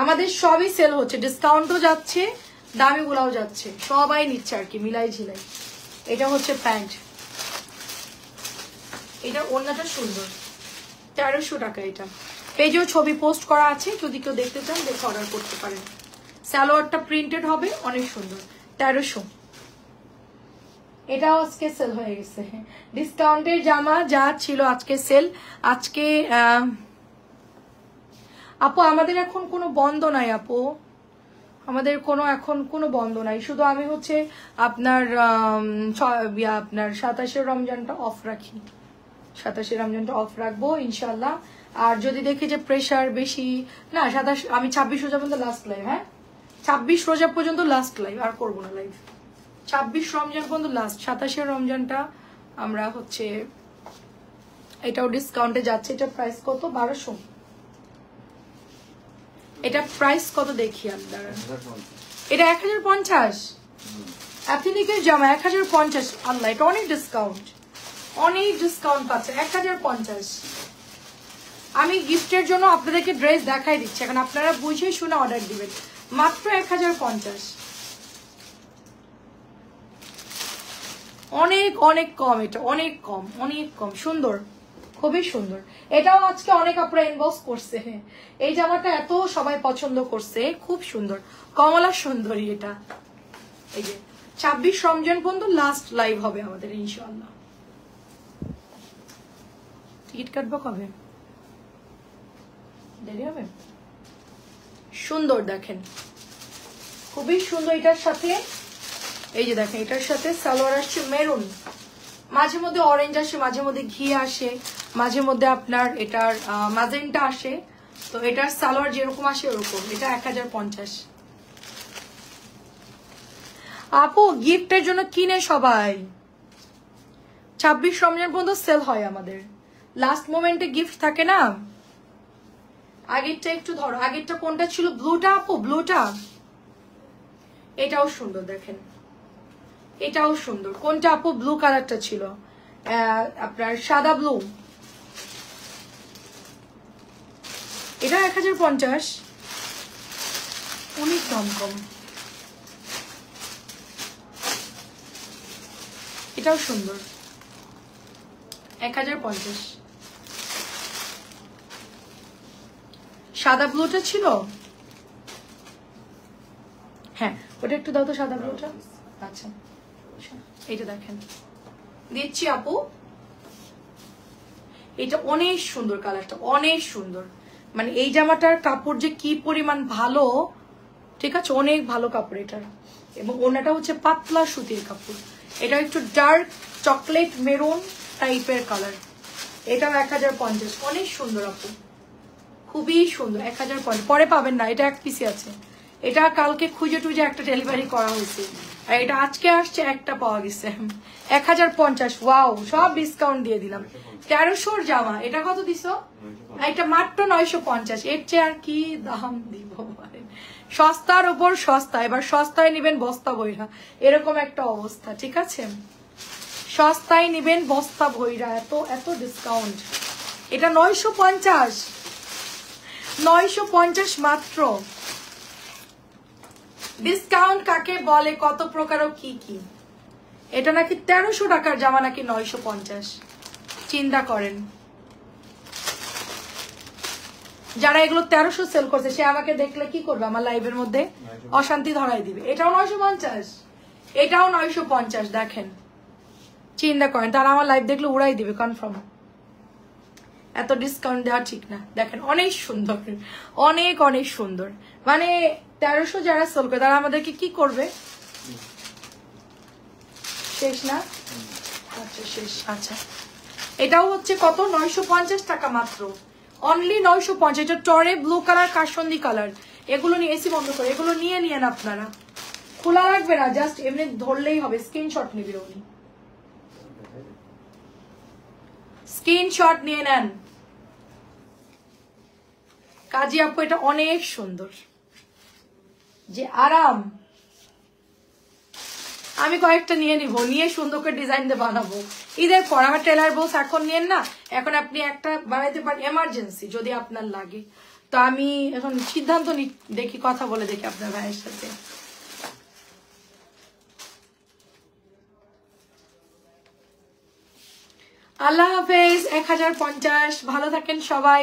S1: আমাদের সবই সেল হচ্ছে, ডিসকাউন্টও যাচ্ছে, দামি গুলাও যাচ্ছে, সবাই নিচ্ছে আর কি, মিলাই ঝিলাই। এটা হচ্ছে প্যান্ট, এটা ওড়নাটা সুন্দর, 1300 টাকা। এটা পেজেও ছবি পোস্ট করা আছে, যদি কেউ দেখতে চান দেখে অর্ডার করতে পারেন। সালোয়ারটা প্রিন্টেড হবে, অনেক সুন্দর, 1300। এটাও আজকে সেল হয়ে গেছে। ডিসকাউন্টের জামা যা ছিল আজকে সেল। আজকে আপু আমাদের এখন কোনো বন্ধ নাই আপু, আমাদের এখন কোনো বন্ধ নাই। শুধু আমি হচ্ছে আপনার আপনার 27শে রমজানটা অফ রাখি, 27শে রমজানটা অফ রাখবো ইনশাল্লাহ। আর যদি দেখি যে প্রেশার বেশি, না 27 আমি 26 রোজা পর্যন্ত লাস্ট লাইভ, হ্যাঁ 26 রোজা পর্যন্ত লাস্ট লাইভ, আর করবো না লাইভ। 26 রমজান পর্যন্ত লাস্ট, 27শে রমজানটা আমরা হচ্ছে এটাও ডিসকাউন্টে যাচ্ছে। এটা প্রাইস কত? 1200। এটা প্রাইস কত দেখি আপনারা? এটা 1050 অ্যাথনিকের জামা 1050। আল্লাহ, এটা অনেক ডিসকাউন্ট, অনেক ডিসকাউন্ট পাচ্ছে 1050। আমি গিফটের জন্য আপনাদেরকে ড্রেস দেখাই দিচ্ছি, এখন আপনারা বুঝে শুনে অর্ডার দিবেন। মাত্র 1050, অনেক অনেক কম, এটা অনেক কম, অনেক কম। সুন্দর, খুবই সুন্দর। এটাও আজকে অনেক আপনারা ইনবক্স করছে, এই জামাটা এত সবাই পছন্দ করছে, খুব সুন্দর, কমলা সুন্দরী এটা। এই যে 26 রমজান পর্যন্ত লাস্ট লাইভ হবে আমাদের ইনশাআল্লাহ। টিকিট কাটবো কবে? দেরি হবে। সুন্দর, দেখেন খুবই সুন্দর। এটার সাথে এই যে দেখেন, এটার সাথে সালোয়ার আসছে মেরুন, মাঝে মধ্যে অরেঞ্জ আসে, মাঝে মধ্যে ঘি আসে, মাঝে মধ্যে আপনার এটার ম্যাজেন্টা আসে। তো এটার সালোয়ার যেরকম আসে ওরকম। এটা 1050। আপু গিফটের জন্য কিনে সবাই, 26 রমজান পর্যন্ত সেল হয় আমাদের, লাস্ট মোমেন্টে গিফট থাকে না। আগেরটা একটু ধরো, আগেরটা কোনটা ছিল? ব্লুটা আপু, ব্লুটা। এটাও সুন্দর, দেখেন এটাও সুন্দর। কোনটা আপু? ব্লু কালারটা ছিল আপনার, সাদা ব্লু। এটা 1050, অনেক দাম কম। এটাও সুন্দর, 1050। সাদা ব্লুটা ছিল, হ্যাঁ ওটা একটু দাও তো, সাদা ব্লুটা। আচ্ছা এইটা দেখেন, দিচ্ছি আপু। এটা অনেক সুন্দর, কালারটা অনেক সুন্দর। মানে এই জামাটার কাপড় যে কি পরিমাণ ভালো, ঠিক আছে, অনেক ভালো কাপড় এটার। এবং ওনাটা হচ্ছে পাতলা সুতির কাপড়। এটা একটু ডার্ক চকলেট মেরুন টাইপের কালার। এটাও 1050, অনেক সুন্দর আপু, খুবই সুন্দর। 1050 পরে পাবেন না, এটা এক পিসি আছে। এটা কালকে খুঁজে টুজে একটা ডেলিভারি করা হয়েছে, আর এটা আজকে আসছে, একটা পাওয়া গেছে। 1050, ওয়াও, সব ডিসকাউন্ট দিয়ে দিলাম। 1300 জামা, এটা কত দিছো? এটা মাত্র 950। এর চেয়ে আর কি দাম দিব? সস্তার উপর সস্তা, এবার সস্তায় নিবেন বস্তা বইরা, এরকম একটা অবস্থা, ঠিক আছে? সস্তায় নিবেন বস্তা বইরা, এত এত ডিসকাউন্ট। এটা 950, 950 মাত্র। ডিসকাউন্ট কাকে বলে, কত প্রকার কি কি। এটা নাকি 1300 টাকার জামা, নাকি 950, চিন্তা করেন। যারা এগুলো 1300 সেল করছে, সে আমাকে দেখলে কি করবে? আমার লাইভের মধ্যে অশান্তি ধরাই দিবে। এটাও 950, এটাও 950, দেখেন, চিন্তা করেন। তারা আমার লাইভ দেখলে উড়াই দিবে কনফার্ম। এত ডিসকাউন্ট দেওয়া ঠিক না। দেখেন অনেক সুন্দর, অনেক অনেক সুন্দর। মানে 1300 যারা সেল করে তারা আমাদেরকে কি করবে? শেষ না? আচ্ছা শেষ। আচ্ছা এটাও হচ্ছে কত? 950 টাকা মাত্র, অনলি 950। এটা টরে ব্লু কালার, কাশন্দি কালার। এগুলো নিয়ে, এসি বন্ধ করে, এগুলো নিয়ে নিয়েন আপনারা, খোলা রাখবে না, জাস্ট এমনি ধরলেই হবে। স্ক্রিনশট নিবি, উনি স্ক্রিনশট নিয়ে নেন। কাজী আপু এটা অনেক সুন্দর, যে আরাম। আমি কয়েকটা নিয়ে নিব, নিয়ে সুন্দর করে ডিজাইন দিয়ে বানাবো ঈদের পর। আমার টেলার বলছে এখন নিয়েন না, এখন আপনি একটা বানাইতে পারেন এমার্জেন্সি যদি আপনার লাগে। তো আমি এখন সিদ্ধান্ত দেখি, কথা বলে দেখি আপনার ভাইয়ের সাথে। আল্লাহ হাফেজ। 1050, ভালো থাকেন সবাই।